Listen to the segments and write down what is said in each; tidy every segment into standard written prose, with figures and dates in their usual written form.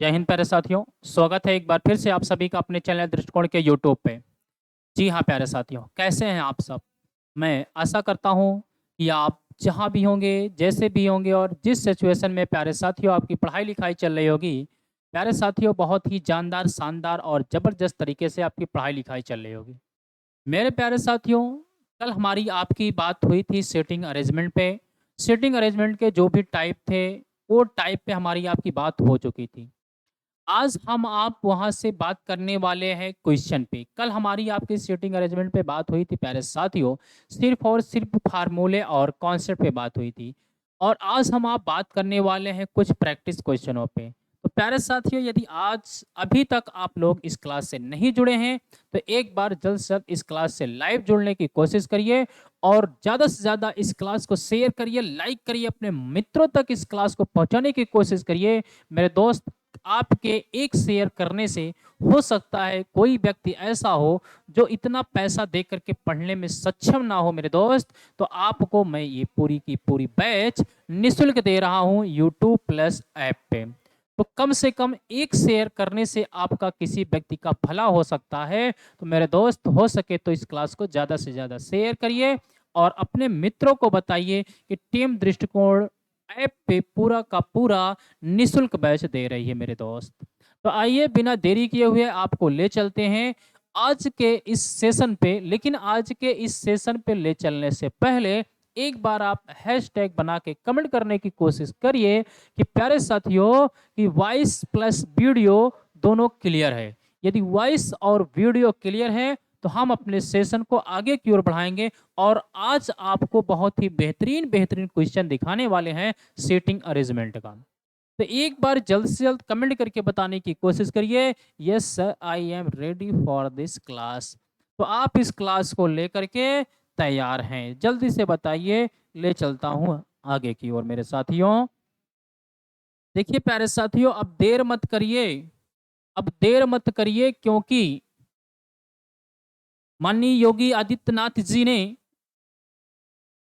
जय हिंद प्यारे साथियों, स्वागत है एक बार फिर से आप सभी का अपने चैनल दृष्टिकोण के यूट्यूब पे। जी हाँ प्यारे साथियों, कैसे हैं आप सब? मैं आशा करता हूँ कि आप जहाँ भी होंगे, जैसे भी होंगे और जिस सिचुएशन में प्यारे साथियों आपकी पढ़ाई-लिखाई चल रही होगी, प्यारे साथियों बहुत ही जानदार, शानदार और ज़बरदस्त तरीके से आपकी पढ़ाई-लिखाई चल रही होगी। मेरे प्यारे साथियों, कल हमारी आपकी बात हुई थी सीटिंग अरेंजमेंट पे। सीटिंग अरेंजमेंट के जो भी टाइप थे, वो टाइप पे हमारी आपकी बात हो चुकी थी। आज हम आप वहाँ से बात करने वाले हैं क्वेश्चन पे। कल हमारी आपकी सीटिंग अरेंजमेंट पे बात हुई थी प्यारे साथियों, सिर्फ़ और सिर्फ़ फ़ॉर्मूले और कॉन्सेप्ट पे बात हुई थी। और आज हम आप बात करने वाले हैं कुछ प्रैक्टिस क्वेश्चनों पे। तो प्यारे साथियों, यदि आज अभी तक आप लोग इस क्लास से नहीं जुड़े हैं, तो एक बार जल्द से जल्द इस क्लास से लाइव जुड़ने की कोशिश करिए और ज़्यादा से ज़्यादा इस क्लास को शेयर करिए, लाइक करिए, अपने मित्रों तक इस क्लास को पहुँचाने की कोशिश करिए। मेरे दोस्त, आपके एक शेयर करने से हो सकता है कोई व्यक्ति ऐसा हो जो इतना पैसा दे करके पढ़ने में सक्षम ना हो मेरे दोस्त, तो आपको मैं ये पूरी की पूरी बैच निःशुल्क दे रहा हूँ यूट्यूब प्लस ऐप पे। तो कम से कम एक शेयर करने से आपका किसी व्यक्ति का भला हो सकता है। तो मेरे दोस्त, हो सके तो इस क्लास को ज़्यादा से ज़्यादा शेयर करिए और अपने मित्रों को बताइए कि टीम दृष्टिकोण ऐप पे पूरा का पूरा निःशुल्क बैच दे रही है मेरे दोस्त। तो आइए बिना देरी किए हुए आपको ले चलते हैं आज के इस सेशन पे। लेकिन आज के इस सेशन पे ले चलने से पहले एक बार आप हैशटैग बना के कमेंट करने की कोशिश करिए कि प्यारे साथियों, कि वॉइस प्लस वीडियो दोनों क्लियर है। यदि वॉइस और वीडियो क्लियर है तो हम अपने सेशन को आगे की ओर बढ़ाएंगे और आज आपको बहुत ही बेहतरीन बेहतरीन क्वेश्चन दिखाने वाले हैं सीटिंग अरेंजमेंट का। तो एक बार जल्द से जल्द कमेंट करके बताने की कोशिश करिए, yes sir I am ready for this class. तो आप इस क्लास को लेकर के तैयार हैं, जल्दी से बताइए। ले चलता हूँ आगे की ओर मेरे साथियों। देखिए प्यारे साथियों, अब देर मत करिए, अब देर मत करिए, क्योंकि माननीय योगी आदित्यनाथ जी ने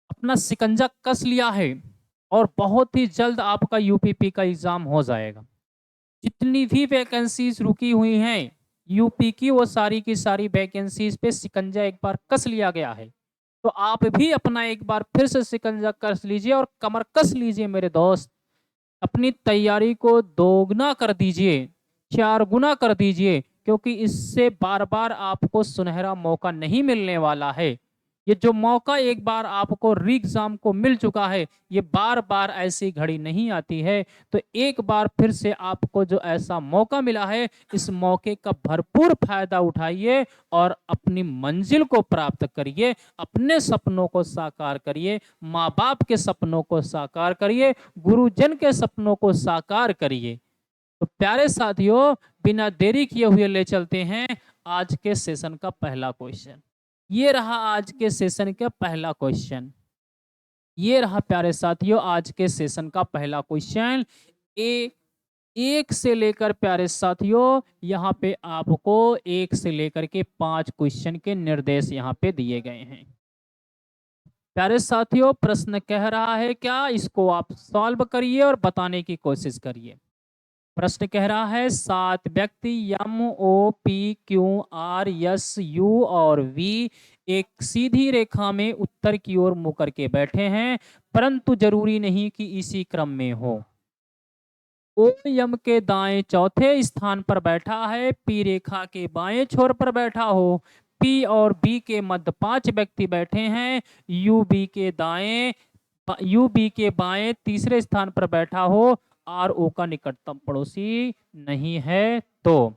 अपना शिकंजा कस लिया है और बहुत ही जल्द आपका यूपीपी का एग्जाम हो जाएगा। जितनी भी वैकेंसीज रुकी हुई हैं यूपी की, वो सारी की सारी वैकेंसीज पे शिकंजा एक बार कस लिया गया है। तो आप भी अपना एक बार फिर से शिकंजा कस लीजिए और कमर कस लीजिए मेरे दोस्त। अपनी तैयारी को दोगुना कर दीजिए, चार गुना कर दीजिए, क्योंकि इससे बार बार आपको सुनहरा मौका नहीं मिलने वाला है। ये जो मौका एक बार आपको री एग्जाम को मिल चुका है, ये बार बार ऐसी घड़ी नहीं आती है। तो एक बार फिर से आपको जो ऐसा मौका मिला है, इस मौके का भरपूर फायदा उठाइए और अपनी मंजिल को प्राप्त करिए, अपने सपनों को साकार करिए, माँ बाप के सपनों को साकार करिए, गुरुजन के सपनों को साकार करिए। तो प्यारे साथियों, बिना देरी किए हुए ले चलते हैं आज के सेशन का पहला क्वेश्चन। ये रहा आज के सेशन का पहला क्वेश्चन। ये रहा प्यारे साथियों आज के सेशन का पहला क्वेश्चन। ए एक से लेकर प्यारे साथियों, यहाँ पे आपको एक से लेकर के 5 क्वेश्चन के निर्देश यहाँ पे दिए गए हैं। प्यारे साथियों, प्रश्न कह रहा है क्या, इसको आप सॉल्व करिए और बताने की कोशिश करिए। प्रश्न कह रहा है 7 व्यक्ति M O P Q R S U और वी एक सीधी रेखा में उत्तर की ओर मुंह करके बैठे हैं, परंतु जरूरी नहीं कि इसी क्रम में हो। ओ यम के दाएं चौथे स्थान पर बैठा है, पी रेखा के बाएं छोर पर बैठा हो, पी और बी के मध्य 5 व्यक्ति बैठे हैं, यू बी के दाएं यू बी के बाएं तीसरे स्थान पर बैठा हो, आर ओ का निकटतम पड़ोसी नहीं है। तो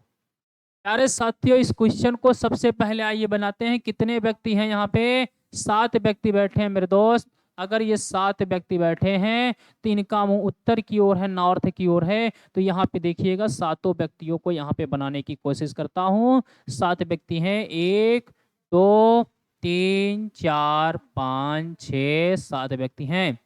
प्यारे साथियों, इस क्वेश्चन को सबसे पहले आइए बनाते हैं। कितने व्यक्ति हैं यहाँ पे? 7 व्यक्ति बैठे हैं मेरे दोस्त। अगर ये 7 व्यक्ति बैठे हैं तो इनका मुंह उत्तर की ओर है, नॉर्थ की ओर है। तो यहाँ पे देखिएगा, सातों व्यक्तियों को यहाँ पे बनाने की कोशिश करता हूँ। 7 व्यक्ति हैं, 1 2 3 4 5 6 7 व्यक्ति हैं।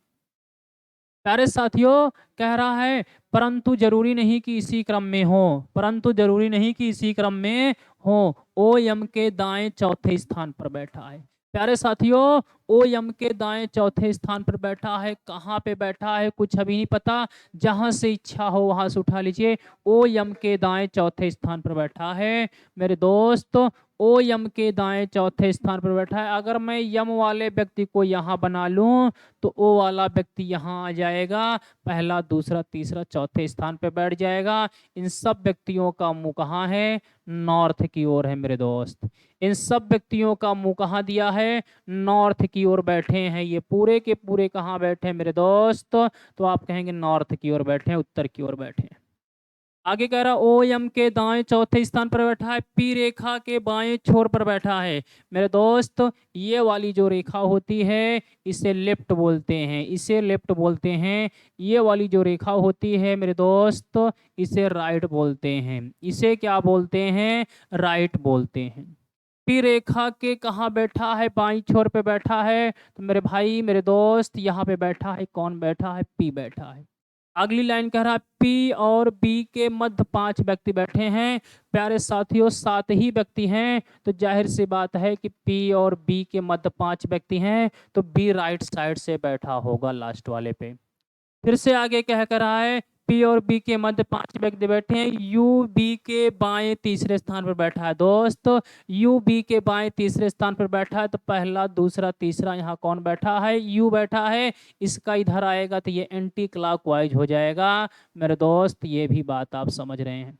प्यारे साथियों, कह रहा है परंतु जरूरी नहीं कि इसी क्रम में हो, परंतु जरूरी नहीं कि इसी क्रम में हो। ओ एम के दाएं चौथे स्थान पर बैठा है। प्यारे साथियों, ओ यम के दाएं चौथे स्थान पर बैठा है। कहाँ पे बैठा है कुछ अभी नहीं पता, जहां से इच्छा हो वहां से उठा लीजिए। ओ यम के दाएं चौथे स्थान पर बैठा है मेरे दोस्त। ओ यम के दाएं चौथे स्थान पर बैठा है। अगर मैं यम वाले व्यक्ति को यहाँ बना लूं तो ओ वाला व्यक्ति यहाँ आ जाएगा, पहला दूसरा तीसरा चौथे स्थान पर बैठ जाएगा। इन सब व्यक्तियों का मुंह कहाँ है? नॉर्थ की ओर है मेरे दोस्त। इन सब व्यक्तियों का मुंह कहाँ दिया है? नॉर्थ की ओर बैठे हैं। ये पूरे के पूरे कहाँ बैठे हैं मेरे दोस्त? तो आप कहेंगे नॉर्थ की ओर बैठे हैं, उत्तर की ओर बैठे हैं। आगे कह रहा ओ एम के दाएं चौथे स्थान पर बैठा है, पी रेखा के बाएं छोर पर बैठा है मेरे दोस्त। ये वाली जो रेखा होती है इसे लेफ्ट बोलते हैं, इसे लेफ्ट बोलते हैं। ये वाली जो रेखा होती है मेरे दोस्त इसे राइट बोलते हैं। इसे क्या बोलते हैं? राइट बोलते हैं। पी रेखा के कहाँ बैठा है? बाईं छोर पे बैठा है। तो मेरे भाई मेरे दोस्त यहाँ पे बैठा है। कौन बैठा है? पी बैठा है। अगली लाइन कह रहा है पी और बी के मध्य 5 व्यक्ति बैठे हैं। प्यारे साथियों 7 ही व्यक्ति हैं, तो जाहिर सी बात है कि पी और बी के मध्य 5 व्यक्ति हैं, तो बी राइट साइड से बैठा होगा लास्ट वाले पे। फिर से आगे कह कर रहा है पी और बी के मध्य 5 व्यक्ति बैठे हैं। यू बी के बाएं तीसरे स्थान पर बैठा है दोस्त। यू बी के बाएं तीसरे स्थान पर बैठा है, तो पहला दूसरा तीसरा यहाँ कौन बैठा है? यू बैठा है। इसका इधर आएगा तो ये एंटी क्लॉकवाइज हो जाएगा मेरे दोस्त। ये भी बात आप समझ रहे हैं।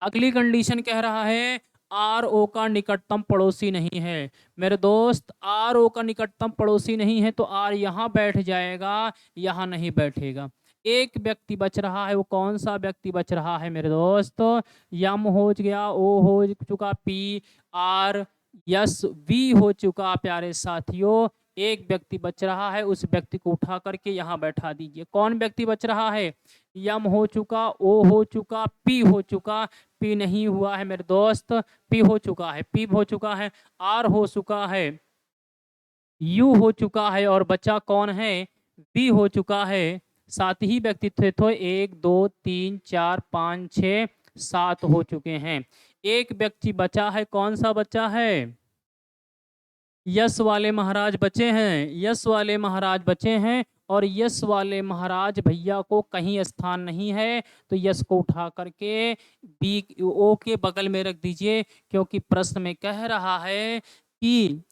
अगली कंडीशन कह रहा है आर ओ का निकटतम पड़ोसी नहीं है मेरे दोस्त। आर ओ का निकटतम पड़ोसी नहीं है तो आर यहाँ बैठ जाएगा, यहाँ नहीं बैठेगा। एक व्यक्ति बच रहा है, वो कौन सा व्यक्ति बच रहा है मेरे दोस्त? यम हो गया, ओ हो चुका, पी आर यस वी हो चुका प्यारे साथियों। एक व्यक्ति बच रहा है, उस व्यक्ति को उठा करके यहाँ बैठा दीजिए। कौन व्यक्ति बच रहा है? यम हो चुका, ओ हो चुका, पी हो चुका। पी नहीं हुआ है मेरे दोस्त, पी हो चुका है, पी हो चुका है, आर हो चुका है, यू हो चुका है और बचा कौन है? बी हो चुका है। 7 ही व्यक्ति थे तो 1 2 3 4 5 6 7 हो चुके हैं। एक व्यक्ति बचा है, कौन सा बचा है? यस वाले महाराज बचे हैं, यस वाले महाराज बचे हैं। और यस वाले महाराज भैया को कहीं स्थान नहीं है, तो यस को उठा करके बी ओ के बगल में रख दीजिए, क्योंकि प्रश्न में कह रहा है कि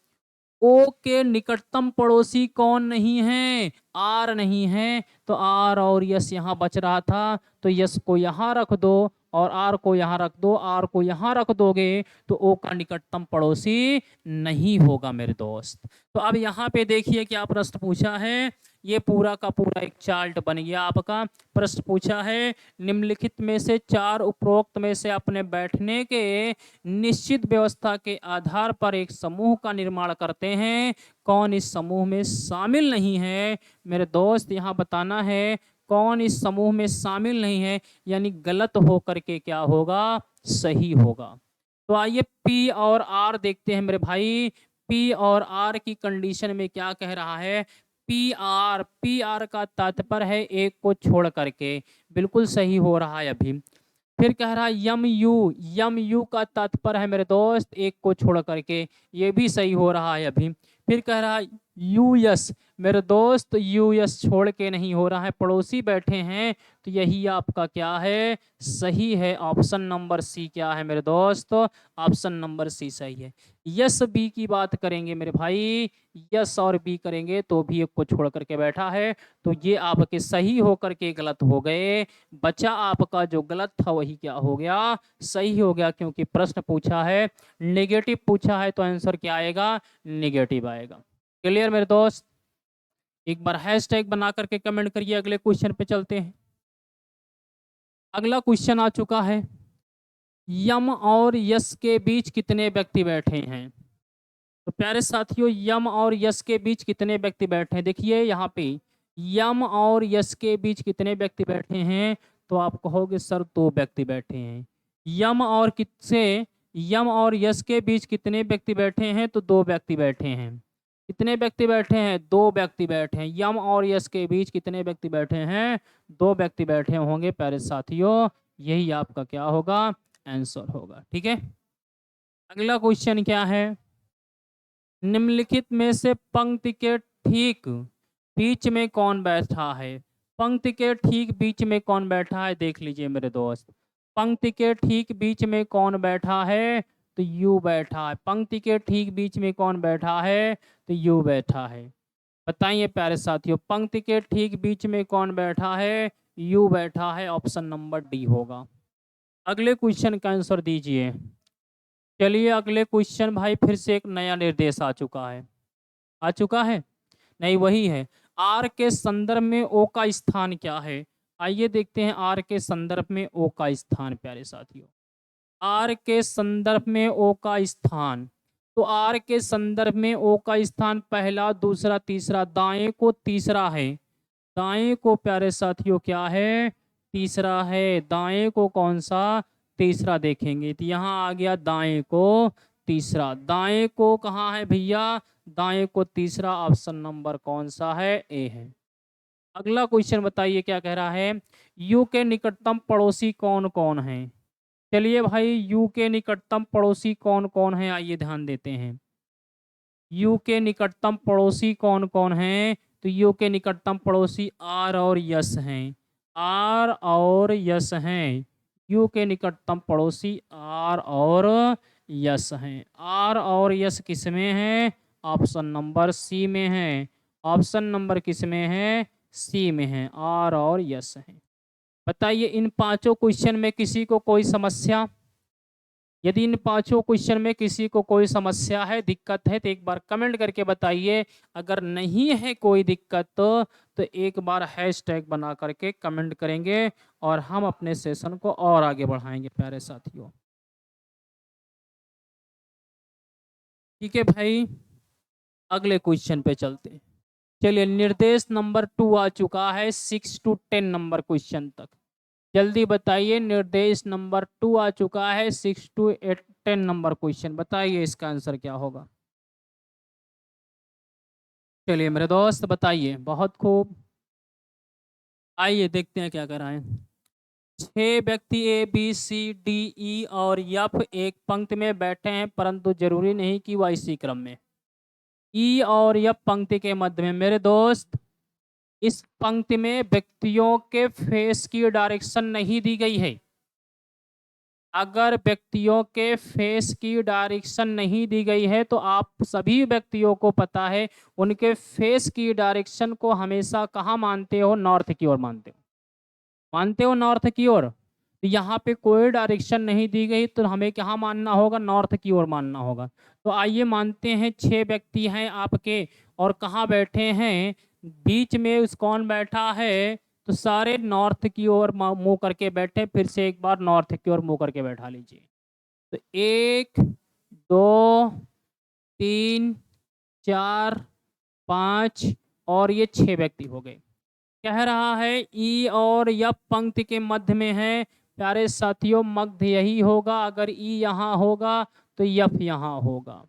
ओ के निकटतम पड़ोसी कौन नहीं है? आर नहीं है। तो आर और यस यहाँ बच रहा था, तो यस को यहाँ रख दो और आर को यहाँ रख दो। आर को यहाँ रख दोगे तो ओ का निकटतम पड़ोसी नहीं होगा मेरे दोस्त। तो अब यहाँ पे देखिए क्या प्रश्न पूछा है। ये पूरा का पूरा एक चार्ट बन गया आपका। प्रश्न पूछा है निम्नलिखित में से 4 उपरोक्त में से अपने बैठने के निश्चित व्यवस्था के आधार पर एक समूह का निर्माण करते हैं, कौन इस समूह में शामिल नहीं है? मेरे दोस्त यहाँ बताना है कौन इस समूह में शामिल नहीं है, यानी गलत हो करके क्या होगा? सही होगा। तो आइए पी और आर देखते हैं मेरे भाई। पी और आर की कंडीशन में क्या कह रहा है? पी आर का तात्पर्य है एक को छोड़ करके, बिल्कुल सही हो रहा है अभी। फिर कह रहा है यम यू का तात्पर्य है मेरे दोस्त एक को छोड़ करके, ये भी सही हो रहा है अभी। फिर कह रहा है यू यस मेरे दोस्त, यू यस छोड़ के नहीं हो रहा है, पड़ोसी बैठे हैं, तो यही आपका क्या है? सही है। ऑप्शन नंबर सी क्या है मेरे दोस्त? ऑप्शन नंबर सी सही है। यस बी की बात करेंगे मेरे भाई, यस और बी करेंगे तो भी एक को छोड़ करके बैठा है, तो ये आपके सही होकर के गलत हो गए। बचा आपका जो गलत था वही क्या हो गया? सही हो गया, क्योंकि प्रश्न पूछा है नेगेटिव पूछा है, तो आंसर क्या आएगा? नेगेटिव आएगा। क्लियर मेरे दोस्त? एक बार हैशटैग बना करके कमेंट करिए। अगले क्वेश्चन पे चलते हैं। अगला क्वेश्चन आ चुका है यम और यस के बीच कितने व्यक्ति बैठे हैं? तो प्यारे साथियों यम और यस के बीच कितने व्यक्ति बैठे हैं? देखिए यहाँ पे यम और यस के बीच कितने व्यक्ति बैठे हैं, तो आप कहोगे सर 2 व्यक्ति बैठे हैं। यम और किससे? यम और यस के बीच कितने व्यक्ति बैठे हैं? तो 2 व्यक्ति बैठे हैं। कितने व्यक्ति बैठे हैं? 2 व्यक्ति बैठे हैं। यम और यस के बीच कितने व्यक्ति बैठे हैं? 2 व्यक्ति बैठे होंगे प्यारे साथियों। यही आपका क्या होगा? आंसर होगा। ठीक है। अगला क्वेश्चन क्या है? निम्नलिखित में से पंक्ति के ठीक बीच में कौन बैठा है? पंक्ति के ठीक बीच में कौन बैठा है देख लीजिए मेरे दोस्त। पंक्ति के ठीक बीच में कौन बैठा है? तो यू बैठा है। पंक्ति के ठीक बीच में कौन बैठा है? तो यू बैठा है। बताइए प्यारे साथियों, पंक्ति के ठीक बीच में कौन बैठा है? यू बैठा है। ऑप्शन नंबर डी होगा। अगले क्वेश्चन का आंसर दीजिए। चलिए अगले क्वेश्चन भाई, फिर से एक नया निर्देश आ चुका है। आ चुका है? नहीं, वही है। आर के संदर्भ में ओ का स्थान क्या है? आइए देखते हैं आर के संदर्भ में ओ का स्थान प्यारे साथियों। आर के संदर्भ में ओ का स्थान, तो आर के संदर्भ में ओ का स्थान पहला, दूसरा, तीसरा। दाएं को तीसरा है। दाएं को प्यारे साथियों क्या है? तीसरा है। दाएं को कौन सा? तीसरा देखेंगे तो यहाँ आ गया दाएं को तीसरा। दाएं को कहाँ है भैया? दाएं को तीसरा। ऑप्शन नंबर कौन सा है? ए है। अगला क्वेश्चन बताइए क्या कह रहा है। यू के निकटतम पड़ोसी कौन कौन है? चलिए भाई, यू के निकटतम पड़ोसी कौन कौन है, आइए ध्यान देते हैं। यू के निकटतम पड़ोसी कौन कौन हैं? तो यू के निकटतम पड़ोसी आर और यस हैं। आर और यस हैं। यू के निकटतम पड़ोसी आर और यस हैं। आर और यस किस में है? ऑप्शन नंबर सी में है। ऑप्शन नंबर किस में है? सी में है। आर और यस हैं। बताइए इन पांचों क्वेश्चन में किसी को कोई समस्या? यदि इन पांचों क्वेश्चन में किसी को कोई समस्या है, दिक्कत है, तो एक बार कमेंट करके बताइए। अगर नहीं है कोई दिक्कत तो एक बार हैशटैग बना करके कमेंट करेंगे और हम अपने सेशन को और आगे बढ़ाएंगे प्यारे साथियों। ठीक है भाई, अगले क्वेश्चन पे चलते हैं। चलिए, निर्देश नंबर 2 आ चुका है 6 to 10 नंबर क्वेश्चन तक। जल्दी बताइए, निर्देश नंबर 2 आ चुका है 6 to 10 नंबर क्वेश्चन। बताइए इसका आंसर क्या होगा। चलिए मेरे दोस्त बताइए। बहुत खूब। आइए देखते हैं क्या कर रहे हैं। 6 व्यक्ति ए बी सी डी ई और एफ एक पंक्ति में बैठे हैं, परंतु जरूरी नहीं कि वह इसी क्रम में। ई और एफ पंक्ति के मध्य में। मेरे दोस्त, इस पंक्ति में व्यक्तियों के फेस की डायरेक्शन नहीं दी गई है। अगर व्यक्तियों के फेस की डायरेक्शन नहीं दी गई है तो आप सभी व्यक्तियों को पता है उनके फेस की डायरेक्शन को हमेशा कहाँ मानते हो? नॉर्थ की ओर मानते हो। मानते हो नॉर्थ की ओर। तो यहाँ पे कोई डायरेक्शन नहीं दी गई तो हमें कहाँ मानना होगा? नॉर्थ की ओर मानना होगा। तो आइए मानते हैं 6 व्यक्ति हैं आपके और कहाँ बैठे हैं? बीच में उस कौन बैठा है? तो सारे नॉर्थ की ओर मुंह करके बैठे। फिर से एक बार नॉर्थ की ओर मुंह करके बैठा लीजिए। तो 1 2 3 4 5 और ये 6 व्यक्ति हो गए। कह रहा है ई और यफ पंक्ति के मध्य में है। प्यारे साथियों, मध्य यही होगा। अगर ई यहाँ होगा तो यफ यहाँ होगा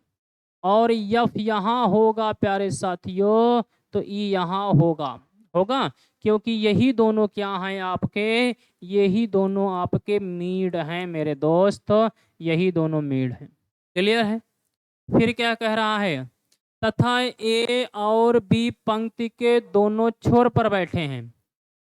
और यफ यहाँ होगा प्यारे साथियों, तो ई यहाँ होगा। होगा क्योंकि यही दोनों क्या हैं आपके? यही दोनों आपके मीड हैं मेरे दोस्त। यही दोनों मीड हैं। क्लियर है? फिर क्या कह रहा है? तथा ए और बी पंक्ति के दोनों छोर पर बैठे हैं।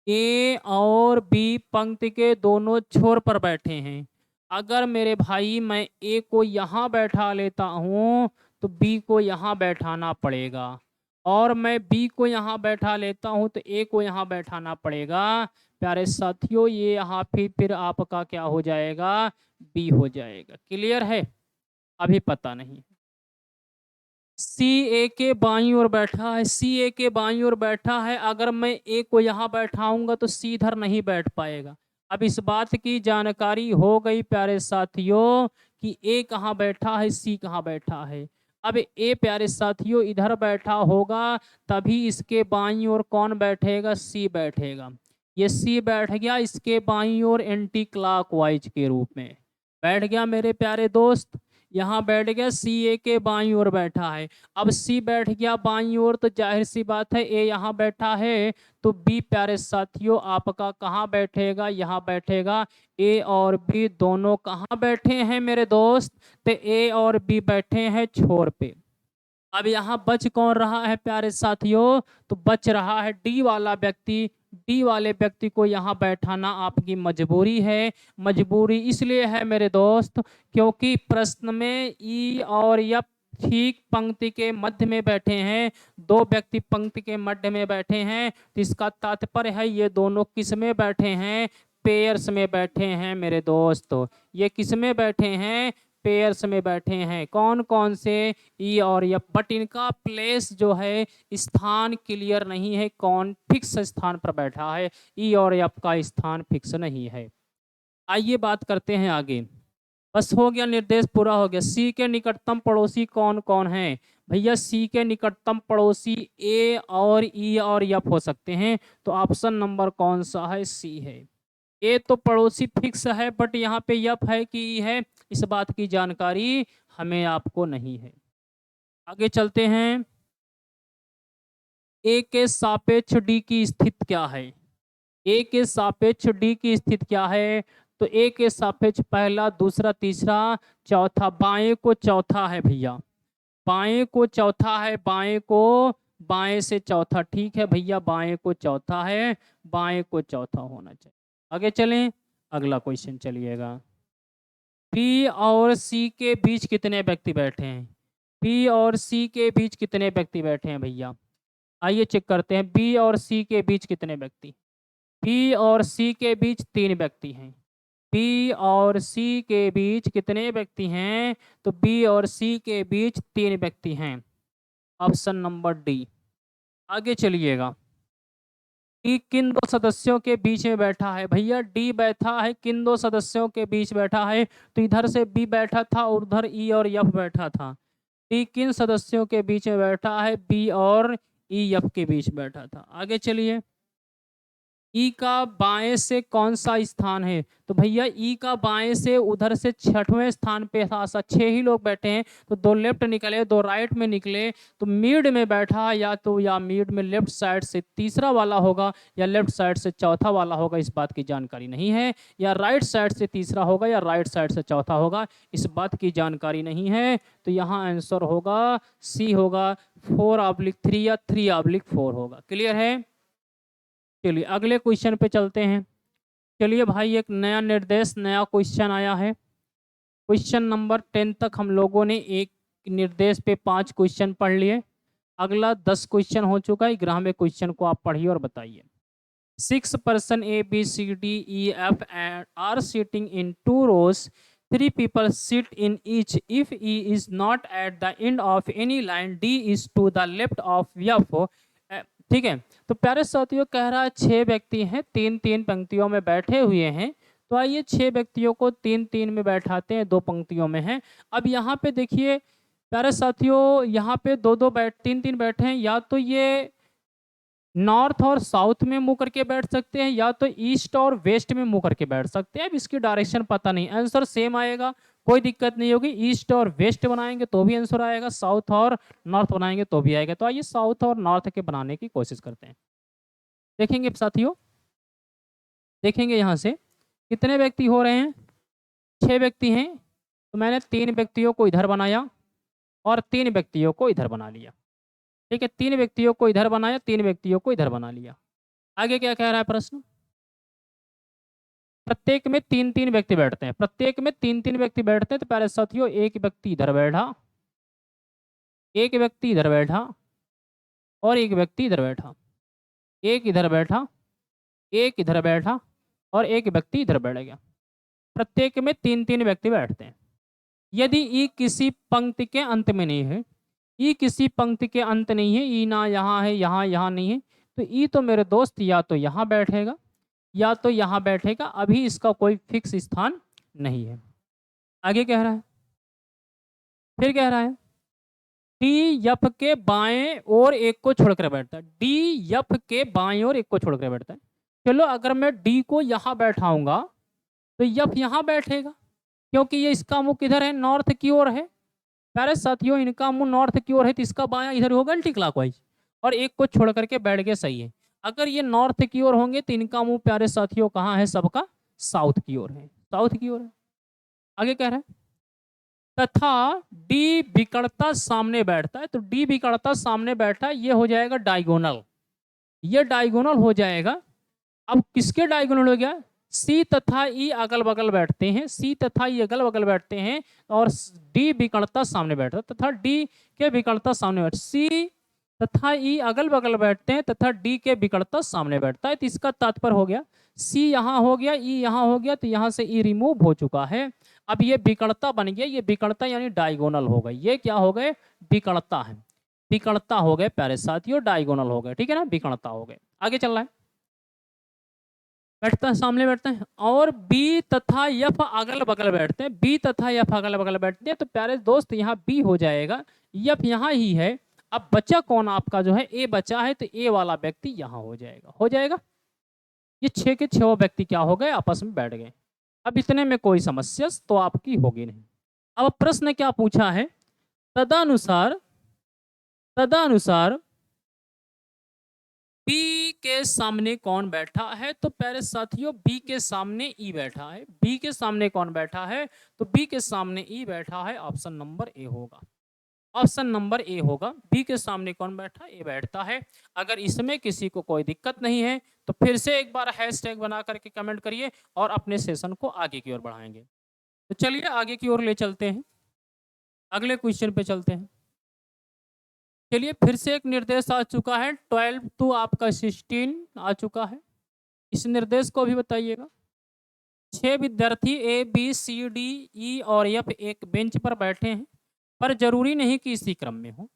ए और बी पंक्ति के दोनों छोर पर बैठे हैं। अगर मेरे भाई मैं ए को यहाँ बैठा लेता हूँ तो बी को यहाँ बैठाना पड़ेगा, और मैं बी को यहाँ बैठा लेता हूँ तो ए को यहाँ बैठाना पड़ेगा। प्यारे साथियों, ये यहाँ फिर आपका क्या हो जाएगा? बी हो जाएगा। क्लियर है? अभी पता नहीं। सी ए के बाईं ओर बैठा है। सी ए के बाईं ओर बैठा है। अगर मैं ए को यहाँ बैठाऊंगा तो सी इधर नहीं बैठ पाएगा। अब इस बात की जानकारी हो गई प्यारे साथियों कि ए कहाँ बैठा है, सी कहाँ बैठा है। अब ए प्यारे साथियों इधर बैठा होगा, तभी इसके बाईं ओर कौन बैठेगा? सी बैठेगा। ये सी बैठ गया इसके बाईं ओर एंटी क्लॉकवाइज के रूप में बैठ गया मेरे प्यारे दोस्त। यहाँ बैठ गया, सी ए के बाईं ओर बैठा है। अब सी बैठ गया बाईं ओर तो जाहिर सी बात है ए यहाँ बैठा है, तो बी प्यारे साथियों आपका कहाँ बैठेगा? यहाँ बैठेगा। ए और बी दोनों कहाँ बैठे हैं मेरे दोस्त? तो ए और बी बैठे हैं छोर पे। अब यहाँ बच कौन रहा है प्यारे साथियों? तो बच रहा है डी वाला व्यक्ति। डी वाले व्यक्ति को यहाँ बैठाना आपकी मजबूरी है। मजबूरी इसलिए है मेरे दोस्त, क्योंकि प्रश्न में ई और एफ ठीक पंक्ति के मध्य में बैठे हैं। दो व्यक्ति पंक्ति के मध्य में बैठे हैं, तो इसका तात्पर्य है ये दोनों किस में बैठे हैं? पेयर्स में बैठे हैं मेरे दोस्त। ये किस में बैठे हैं? पेयर्स में बैठे हैं। कौन कौन से? ई और एफ। बट इनका प्लेस जो है, स्थान क्लियर नहीं है, कौन फिक्स स्थान पर बैठा है। ई और एफ का स्थान फिक्स नहीं है। आइए बात करते हैं आगे। बस हो गया, निर्देश पूरा हो गया। सी के निकटतम पड़ोसी कौन कौन है? भैया सी के निकटतम पड़ोसी ए और ई और एफ हो सकते हैं। तो ऑप्शन नंबर कौन सा है? सी है। ए तो पड़ोसी फिक्स है, बट यहाँ पे एफ है कि ई है, इस बात की जानकारी हमें आपको नहीं है। आगे चलते हैं। ए के सापेक्ष डी की स्थिति क्या है? ए के सापेक्ष डी की स्थिति क्या है? तो ए के सापेक्ष पहला, दूसरा, तीसरा, चौथा। बाएं को चौथा है भैया, बाएं को चौथा है। बाएं को, बाएं से चौथा। ठीक है भैया, बाएं को चौथा है, बाएं को चौथा होना चाहिए। आगे चलें, अगला क्वेश्चन चलिएगा। बी और सी के बीच कितने व्यक्ति बैठे हैं? बी और सी के बीच कितने व्यक्ति बैठे हैं भैया? आइए चेक करते हैं। बी और सी के बीच कितने व्यक्ति? बी और सी के बीच 3 व्यक्ति हैं। बी और सी के बीच कितने व्यक्ति हैं? तो बी और सी के बीच 3 व्यक्ति हैं। Option number D. आगे चलिएगा। डी किन दो सदस्यों के बीच में बैठा है? भैया डी बैठा है किन दो सदस्यों के बीच बैठा है? तो इधर से बी बैठा था और उधर ई और एफ बैठा था। डी किन सदस्यों के बीच में बैठा है? बी और ई एफ के बीच बैठा था। आगे चलिए। ई का बाएं से कौन सा स्थान है? तो भैया ई का बाएं से उधर से 6वें स्थान पे था। 6 ही लोग बैठे हैं, तो 2 लेफ्ट निकले, 2 राइट में निकले, तो मिड में बैठा, या मिड में लेफ्ट साइड से तीसरा वाला होगा, या लेफ्ट साइड से चौथा वाला होगा, इस बात की जानकारी नहीं है। या राइट साइड से तीसरा होगा, या राइट साइड से चौथा होगा, इस बात की जानकारी नहीं है। तो यहाँ आंसर होगा सी होगा, 4/3 या 3/4 होगा। क्लियर है? चलिए अगले क्वेश्चन पे चलते हैं। चलिए भाई, एक नया निर्देश, नया क्वेश्चन आया है। क्वेश्चन नंबर 10 तक हम लोगों ने एक निर्देश पे 5 क्वेश्चन पढ़ लिए। अगला 10 क्वेश्चन हो चुका है। 11वें क्वेश्चन को आप पढ़िए और बताइए। 6 person A, B, C, D, E, F are sitting in 2 rows. 3 people sit in each. If E is not at the end of any line, D is to the left of F. ठीक है। तो प्यारे साथियों, कह रहा है 6 व्यक्ति हैं, 3-3 पंक्तियों में बैठे हुए हैं। तो आइए 6 व्यक्तियों को 3-3 में बैठाते हैं, 2 पंक्तियों में हैं। अब यहाँ पे देखिए प्यारे साथियों, यहाँ पे 2-2 बैठ 3-3 बैठे हैं। या तो ये नॉर्थ और साउथ में मुंह करके बैठ सकते हैं, या तो ईस्ट और वेस्ट में मुंह करके बैठ सकते हैं। अब इसकी डायरेक्शन पता नहीं, आंसर सेम आएगा, कोई दिक्कत नहीं होगी। ईस्ट और वेस्ट बनाएंगे तो भी आंसर आएगा, साउथ और नॉर्थ बनाएंगे तो भी आएगा। तो आइए साउथ और नॉर्थ के बनाने की कोशिश करते हैं। देखेंगे साथियों, देखेंगे यहाँ से कितने व्यक्ति हो रहे हैं? 6 व्यक्ति हैं। तो मैंने 3 व्यक्तियों को इधर बनाया और 3 व्यक्तियों को इधर बना लिया। ठीक है, 3 व्यक्तियों को इधर बनाया, 3 व्यक्तियों को इधर बना लिया। आगे क्या कह रहा है प्रश्न? प्रत्येक में 3-3 व्यक्ति बैठते हैं। प्रत्येक में 3-3 व्यक्ति बैठते हैं। तो प्यारे साथियों, एक व्यक्ति इधर बैठा, एक व्यक्ति इधर बैठा और एक व्यक्ति इधर बैठा। एक इधर बैठा, एक इधर बैठा और एक व्यक्ति इधर बैठ गया। प्रत्येक में 3-3 व्यक्ति बैठते हैं। यदि ई किसी पंक्ति के अंत में नहीं है, ई किसी पंक्ति के अंत नहीं है, ई ना यहाँ है, यहाँ नहीं है, तो ई तो मेरे दोस्त या तो यहाँ बैठेगा या तो यहाँ बैठेगा। अभी इसका कोई फिक्स स्थान नहीं है। आगे कह रहा है, फिर कह रहा है डी एफ के बाएं और एक को छोड़कर बैठता है। डी एफ के बाएं और एक को छोड़कर बैठता है। चलो अगर मैं डी को यहाँ बैठाऊंगा तो एफ यहाँ बैठेगा, क्योंकि ये इसका मुंह किधर है? नॉर्थ की ओर है। प्यारे साथियों, इनका मुंह नॉर्थ की ओर है, तो इसका बायां इधर होगा एंटी क्लॉकवाइज, और एक को छोड़ करके बैठ गए, सही है। अगर ये नॉर्थ की ओर होंगे तो इनका मुंह प्यारे साथियों कहाँ है? सबका साउथ की ओर है, साउथ की ओर है। आगे कह रहा है तथा डी विकर्ता सामने बैठता है, तो डी विकर्ता सामने बैठा है, ये हो जाएगा डायगोनल, ये डायगोनल हो जाएगा। अब किसके डायगोनल हो गया? सी तथा ई अगल बगल बैठते हैं, सी तथा ई अगल बगल बैठते हैं और डी विकर्ता सामने बैठता है तथा डी के विकर्ता सामने बैठ, सी तथा ई अगल बगल बैठते हैं तथा डी के विकर्ता सामने बैठता है। तो इसका तात्पर्य हो गया सी यहाँ हो गया, ई यहाँ हो गया, तो यहाँ से ई रिमूव हो चुका है। अब ये विकर्ता बन गया, ये विकर्ता यानी डायगोनल हो गए, ये क्या हो गए? विकर्ता है, विकर्ता हो गए प्यारे साथियों, डायगोनल हो गए, ठीक है ना, विकर्ता हो गए। आगे चल रहा है, बैठता है सामने बैठते हैं और बी तथा एफ अगल बगल बैठते हैं, बी तथा एफ अगल बगल बैठते हैं, तो प्यारे दोस्त यहाँ बी हो जाएगा, एफ यहाँ ही है। अब बचा कौन आपका जो है? ए बचा है, तो ए वाला व्यक्ति यहाँ हो जाएगा, हो जाएगा। ये 6 के 6 व्यक्ति क्या हो गए? आपस में बैठ गए। अब इतने में कोई समस्या तो आपकी होगी नहीं। अब प्रश्न क्या पूछा है? तदनुसार तदनुसार बी के सामने कौन बैठा है? तो प्यारे साथियों बी के सामने ई बैठा है, बी के सामने कौन बैठा है? तो बी के सामने ई बैठा है, ऑप्शन नंबर ए होगा, ऑप्शन नंबर ए होगा। बी के सामने कौन बैठा? ए बैठता है। अगर इसमें किसी को कोई दिक्कत नहीं है तो फिर से एक बार हैशटैग बना करके कमेंट करिए और अपने सेशन को आगे की ओर बढ़ाएंगे। तो चलिए आगे की ओर ले चलते हैं, अगले क्वेश्चन पे चलते हैं। चलिए फिर से एक निर्देश आ चुका है, 12 टू आपका 16 आ चुका है। इस निर्देश को भी बताइएगा। 6 विद्यार्थी ए बी सी डी ई और एफ एक बेंच पर बैठे हैं, पर जरूरी नहीं कि इसी क्रम में हो।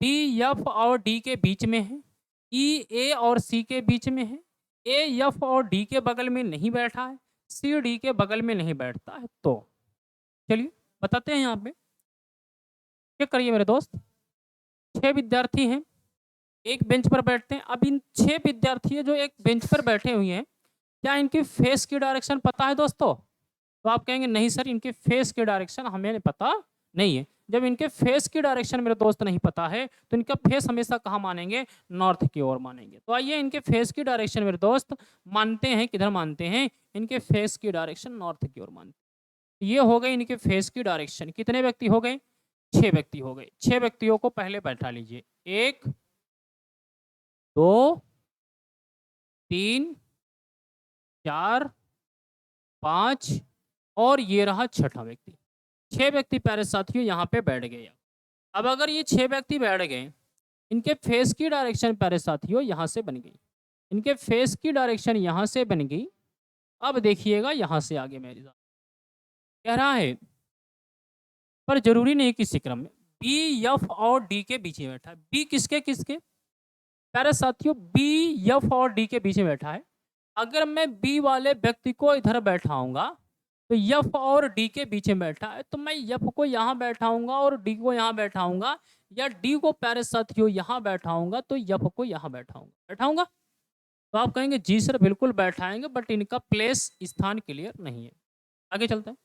बी एफ और डी के बीच में है, ई ए और सी के बीच में है, ए एफ और डी के बगल में नहीं बैठा है, सी डी के बगल में नहीं बैठता है। तो चलिए बताते हैं यहाँ पे, चेक करिए मेरे दोस्त। 6 विद्यार्थी हैं, एक बेंच पर बैठते हैं। अब इन 6 विद्यार्थी जो एक बेंच पर बैठे हुए हैं, क्या इनकी फेस की डायरेक्शन पता है दोस्तों? तो आप कहेंगे नहीं सर, इनके फेस की डायरेक्शन हमें पता नहीं है। जब इनके फेस की डायरेक्शन मेरे दोस्त नहीं पता है तो इनका फेस हमेशा कहाँ मानेंगे? नॉर्थ की ओर मानेंगे। तो आइए इनके फेस की डायरेक्शन मेरे दोस्त मानते हैं, किधर मानते हैं? इनके फेस की डायरेक्शन नॉर्थ की ओर मानते हैं। ये हो गए इनके फेस की डायरेक्शन। कितने व्यक्ति हो गए? 6 व्यक्ति हो गए। 6 व्यक्तियों को पहले बैठा लीजिए, 1 2 3 4 5 और ये रहा छठा व्यक्ति। 6 व्यक्ति प्यारे साथियों यहाँ पे बैठ गए। अब अगर ये 6 व्यक्ति बैठ गए, इनके फेस की डायरेक्शन प्यारे साथियों यहाँ से बन गई, इनके फेस की डायरेक्शन यहाँ से बन गई। अब देखिएगा यहाँ से आगे मेरे साथ कह रहा है, पर जरूरी नहीं किसी क्रम में, बी एफ और डी के बीच में बैठा है। बी किसके किसके? प्यारे साथियों बी एफ और डी के बीच में बैठा है। अगर मैं बी वाले व्यक्ति को इधर बैठाऊंगा तो एफ और डी के बीच में बैठा है, तो मैं एफ को यहाँ बैठाऊंगा और डी को यहाँ बैठाऊंगा, या डी को प्यारे साथियों यहाँ बैठाऊंगा तो एफ को यहाँ बैठाऊंगा। तो आप कहेंगे जी सर बिल्कुल बैठाएंगे, बट इनका प्लेस स्थान क्लियर नहीं है। आगे चलते हैं।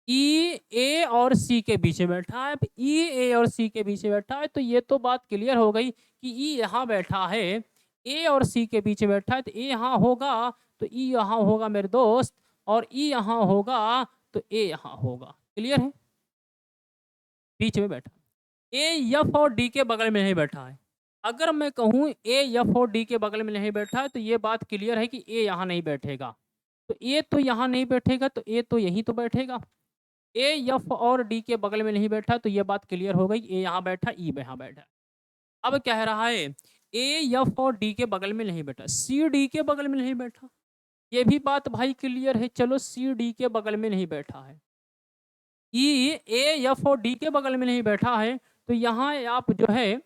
ई ए और सी के बीच में बैठा है। ई ए और सी के बीच में बैठा है, तो ये तो बात क्लियर हो गई कि ई यहाँ बैठा है, ए और सी के बीच में बैठा है, तो ए यहाँ होगा तो ई यहाँ होगा मेरे दोस्त, और ई यहाँ होगा तो ए यहाँ होगा। क्लियर है? बीच में बैठा। ए एफ और डी के बगल में नहीं बैठा है। अगर मैं कहूँ ए एफ और डी के बगल में नहीं बैठा है, तो ये बात क्लियर है कि ए यहाँ नहीं बैठेगा, तो ए तो यहाँ नहीं बैठेगा, तो ए तो यहीं तो बैठेगा। ए एफ और डी के बगल में नहीं बैठा, तो ये बात क्लियर हो गई, ए यहाँ बैठा, ई यहाँ बैठा। अब कह रहा है ए एफ और डी के बगल में नहीं बैठा, सी डी के बगल में नहीं बैठा, ये भी बात भाई क्लियर है। चलो सी डी के बगल में नहीं बैठा है, ई ए एफ और डी के बगल में नहीं बैठा है, तो यहाँ आप जो है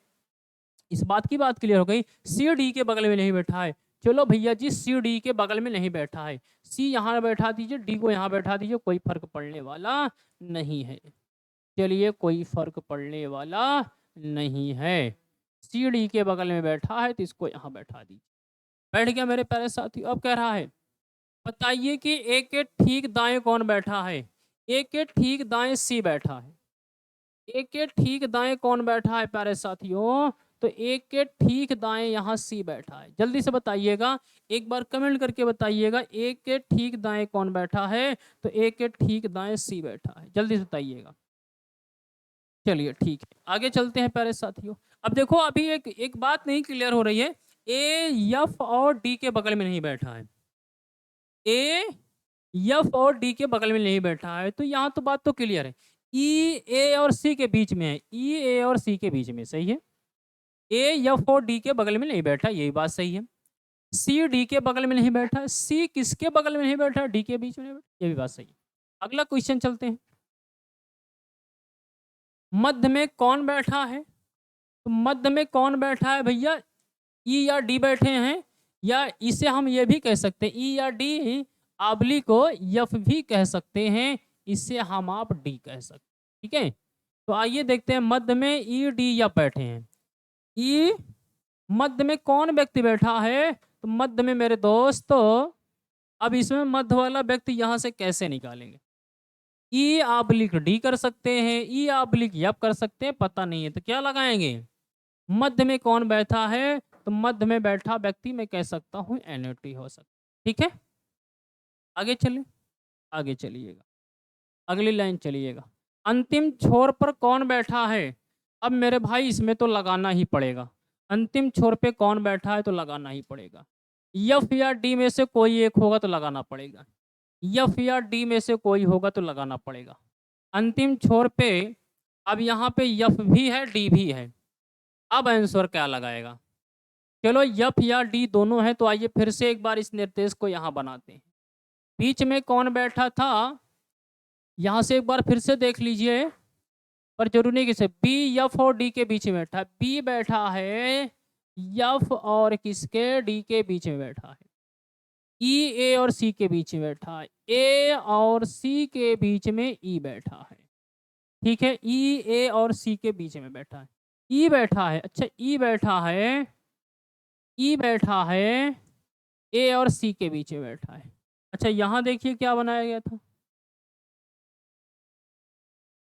इस बात की बात क्लियर हो गई, सी डी के बगल में नहीं बैठा है। चलो भैया जी सी डी के बगल में नहीं बैठा है, सी यहाँ बैठा दीजिए, डी को यहाँ बैठा दीजिए, कोई फर्क पड़ने वाला नहीं है। चलिए कोई फर्क पड़ने वाला नहीं है, सी डी के बगल में बैठा है तो इसको यहाँ बैठा दीजिए। बैठ गया मेरे प्यारे साथी। अब कह रहा है बताइए कि ए के ठीक दाएं कौन बैठा है? ए के ठीक दाएं सी बैठा है। ए के ठीक दाएं कौन बैठा है प्यारे साथियों? तो ए के ठीक दाएं यहाँ सी बैठा है। जल्दी से बताइएगा, एक बार कमेंट करके बताइएगा, ए के ठीक दाएं कौन बैठा है? तो ए के ठीक दाएं सी बैठा है। जल्दी से बताइएगा। चलिए ठीक है, आगे चलते हैं प्यारे साथियों। अब देखो अभी एक बात नहीं क्लियर हो रही है, ए एफ और डी के बगल में नहीं बैठा है। ए एफ और डी के बगल में नहीं बैठा है, तो यहाँ तो बात तो क्लियर है। ई ए और सी के बीच में है, ई ए और सी के बीच में, सही है। ए एफ और डी के बगल में नहीं बैठा, यही बात सही है। सी डी के बगल में नहीं बैठा, सी किसके बगल में नहीं बैठा? डी के बीच में नहीं बैठा, ये भी बात सही है। अगला क्वेश्चन चलते हैं। मध्य में कौन बैठा है? तो मध्य में कौन बैठा है भैया? ई या डी बैठे हैं, या इसे हम ये भी कह सकते हैं, ई या डी आबली को एफ भी कह सकते हैं, इसे हम आप डी कह सकते हैं। ठीक है, तो आइए देखते हैं मध्य में ई डी एफ बैठे हैं। ई मध्य में कौन व्यक्ति बैठा है? तो मध्य में मेरे दोस्तों, अब इसमें मध्य वाला व्यक्ति यहां से कैसे निकालेंगे? ई आबलिक डी कर सकते हैं, ई आबलिक एफ कर सकते हैं, पता नहीं है तो क्या लगाएंगे? मध्य में कौन बैठा है? तो मध्य में बैठा व्यक्ति मैं कह सकता हूं एनओटी हो सकता। ठीक है, आगे चलिए, आगे चलिएगा, अगली लाइन चलिएगा। अंतिम छोर पर कौन बैठा है? अब मेरे भाई इसमें तो लगाना ही पड़ेगा, अंतिम छोर पे कौन बैठा है तो लगाना ही पड़ेगा। एफ या डी में से कोई एक होगा तो लगाना पड़ेगा, एफ या डी में से कोई होगा तो लगाना पड़ेगा। अंतिम छोर पे अब यहाँ पे एफ भी है, डी भी है, अब आंसर क्या लगाएगा? चलो एफ या डी दोनों है, तो आइए फिर से एक बार इस निर्देश को यहाँ बनाते हैं। बीच में कौन बैठा था? यहाँ से एक बार फिर से देख लीजिए, पर जरूरी नहीं किसे, बी एफ और डी के बीच में बैठा है। बी बैठा है एफ और किसके? डी के बीच में बैठा है। ई ए और सी के बीच में बैठा है, ए और सी के बीच में ई बैठा है। ठीक है, ई ए और सी के बीच में बैठा है, ई बैठा है। अच्छा, ई बैठा है, ई बैठा है, ए और सी के बीच में बैठा है। अच्छा, यहाँ देखिए क्या बनाया गया था,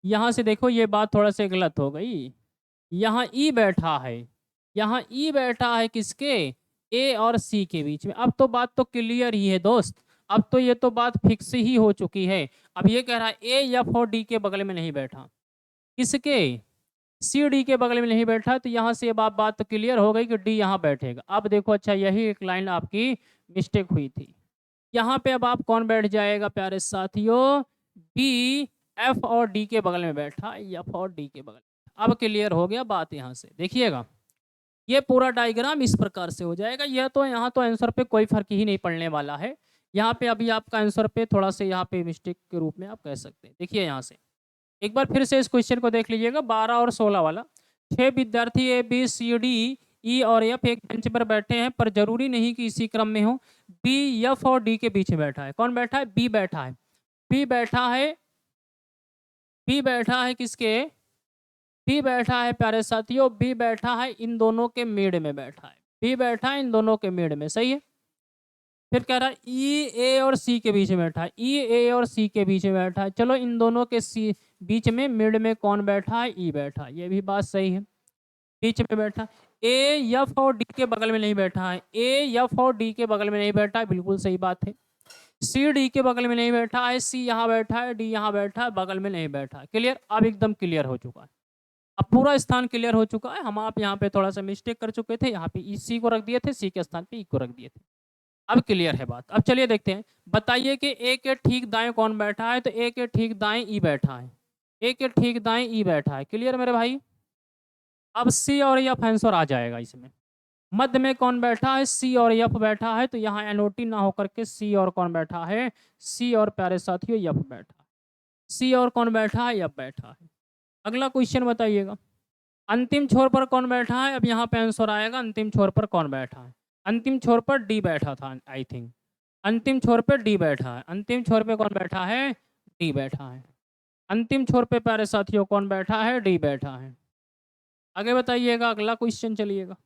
यहाँ से देखो ये बात थोड़ा सा गलत हो गई। यहाँ ई बैठा है, यहाँ ई बैठा है किसके? ए और सी के बीच में। अब तो बात तो क्लियर ही है दोस्त, अब तो ये तो बात फिक्स ही हो चुकी है। अब ये कह रहा है ए एफ और डी के बगल में नहीं बैठा, किसके? सी डी के बगल में नहीं बैठा, तो यहाँ से बात तो क्लियर हो गई कि डी यहाँ बैठेगा। अब देखो, अच्छा यही एक लाइन आपकी मिस्टेक हुई थी। यहाँ पे अब आप कौन बैठ जाएगा प्यारे साथियों? बी एफ और डी के बगल में बैठा, एफ और डी के बगल। अब क्लियर हो गया बात। यहाँ से देखिएगा, ये पूरा डायग्राम इस प्रकार से हो जाएगा। यह तो यहाँ तो आंसर पे कोई फर्क ही नहीं पड़ने वाला है। यहाँ पे अभी आपका आंसर पे थोड़ा सा यहाँ पे मिस्टेक के रूप में आप कह सकते हैं। देखिए यहाँ से एक बार फिर से इस क्वेश्चन को देख लीजिएगा, 12 और 16 वाला। 6 विद्यार्थी ए बी सी डी ई और एफ एक बेंच पर बैठे हैं, पर जरूरी नहीं कि इसी क्रम में हो। बी एफ और डी के बीच में बैठा है। कौन बैठा है? बी बैठा है, बी बैठा है, बी बैठा है किसके? बी बैठा है प्यारे साथियों, बी बैठा है इन दोनों के मिड में बैठा है, बी बैठा है इन दोनों के मिड में, सही है। फिर कह रहा है ई ए और सी के बीच में बैठा है, ई ए और सी के बीच में बैठा है। चलो इन दोनों के सी बीच में मिड में कौन बैठा है? ई बैठा है, ये भी बात सही है, बीच में बैठा। ए एफ और डी के बगल में नहीं बैठा है, ए एफ और डी के बगल में नहीं बैठा है, बिल्कुल सही बात है। सी डी के बगल में नहीं बैठा है, सी यहाँ बैठा है, डी यहाँ बैठा है, बगल में नहीं बैठा है। क्लियर? अब एकदम क्लियर हो चुका है, अब पूरा स्थान क्लियर हो चुका है। हम आप यहाँ पे थोड़ा सा मिस्टेक कर चुके थे, यहाँ पे सी को रख दिए थे, सी के स्थान पे ई को रख दिए थे। अब क्लियर है बात। अब चलिए देखते हैं, बताइए कि ए के ठीक दाएं कौन बैठा है? तो ए के ठीक दाएं ई बैठा है, ए के ठीक दाएं ई बैठा है। क्लियर मेरे भाई? अब सी और एफ आंसर आ जाएगा इसमें। मध्य में कौन बैठा है? सी और एफ बैठा है, तो यहाँ एनओटी ना होकर के सी और कौन बैठा है? सी और प्यारे साथियों एफ बैठा है, सी और कौन बैठा है? एफ बैठा है। अगला क्वेश्चन बताइएगा, अंतिम छोर पर कौन बैठा है? अब यहाँ पे आंसर आएगा, अंतिम छोर पर कौन बैठा है? अंतिम छोर पर डी बैठा था आई थिंक, अंतिम छोर पे डी बैठा है। अंतिम छोर पे कौन बैठा है? डी बैठा है। अंतिम छोर पे प्यारे साथियों कौन बैठा है? डी बैठा है। आगे बताइएगा, अगला क्वेश्चन चलिएगा।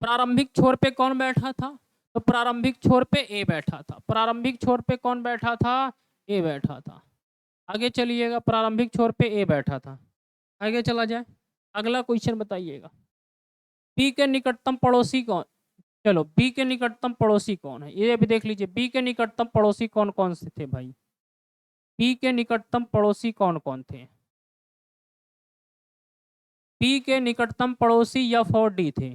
प्रारंभिक छोर पे कौन बैठा था? तो प्रारंभिक छोर पे ए बैठा था। प्रारंभिक छोर पे कौन बैठा था? ए बैठा था। आगे चलिएगा, प्रारंभिक छोर पे ए बैठा था। आगे चला जाए, अगला क्वेश्चन बताइएगा, बी के निकटतम पड़ोसी कौन? चलो, बी के निकटतम पड़ोसी कौन है ये अभी देख लीजिए। बी के निकटतम पड़ोसी कौन कौन से थे भाई? बी के निकटतम पड़ोसी कौन कौन थे? बी के निकटतम पड़ोसी एफ और डी थे।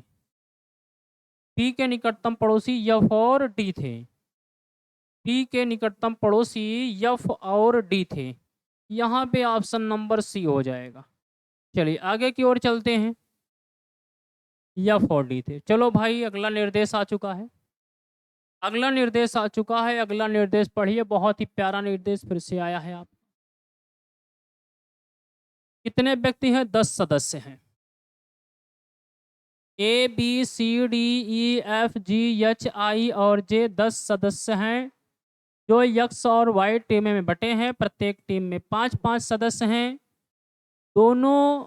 बी के निकटतम पड़ोसी एफ और डी थे। बी के निकटतम पड़ोसी एफ और डी थे। यहाँ पे ऑप्शन नंबर सी हो जाएगा। चलिए आगे की ओर चलते हैं। एफ और डी थे। चलो भाई, अगला निर्देश आ चुका है। अगला निर्देश आ चुका है। अगला निर्देश पढ़िए, बहुत ही प्यारा निर्देश फिर से आया है। आप कितने व्यक्ति हैं? 10 सदस्य हैं। A B C D E F G H I और जे 10 सदस्य हैं जो एक्स और वाई टीम में बटे हैं। प्रत्येक टीम में 5-5 सदस्य हैं। दोनों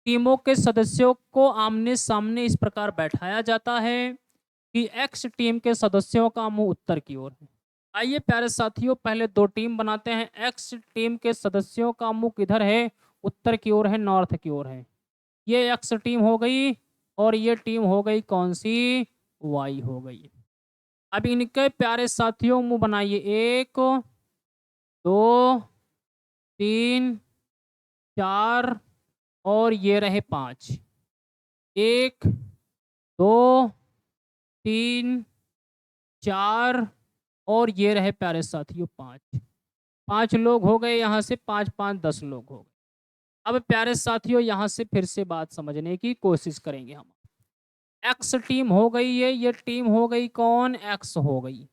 टीमों के सदस्यों को आमने सामने इस प्रकार बैठाया जाता है कि एक्स टीम के सदस्यों का मुंह उत्तर की ओर है। आइए प्यारे साथियों, पहले दो टीम बनाते हैं। एक्स टीम के सदस्यों का मुंह किधर है? उत्तर की ओर है, नॉर्थ की ओर है। ये एक्स टीम हो गई और ये टीम हो गई कौन सी? वाई हो गई। अब इनके प्यारे साथियों मुंह बनाइए। 1 2 3 4 और ये रहे 5। 1 2 3 4 और ये रहे प्यारे साथियों 5। 5 लोग हो गए यहाँ से। 5 5 10 लोग हो गए। अब प्यारे साथियों, यहाँ से फिर से बात समझने की कोशिश करेंगे हम। एक्स टीम हो गई है। ये टीम हो गई कौन? एक्स हो गई।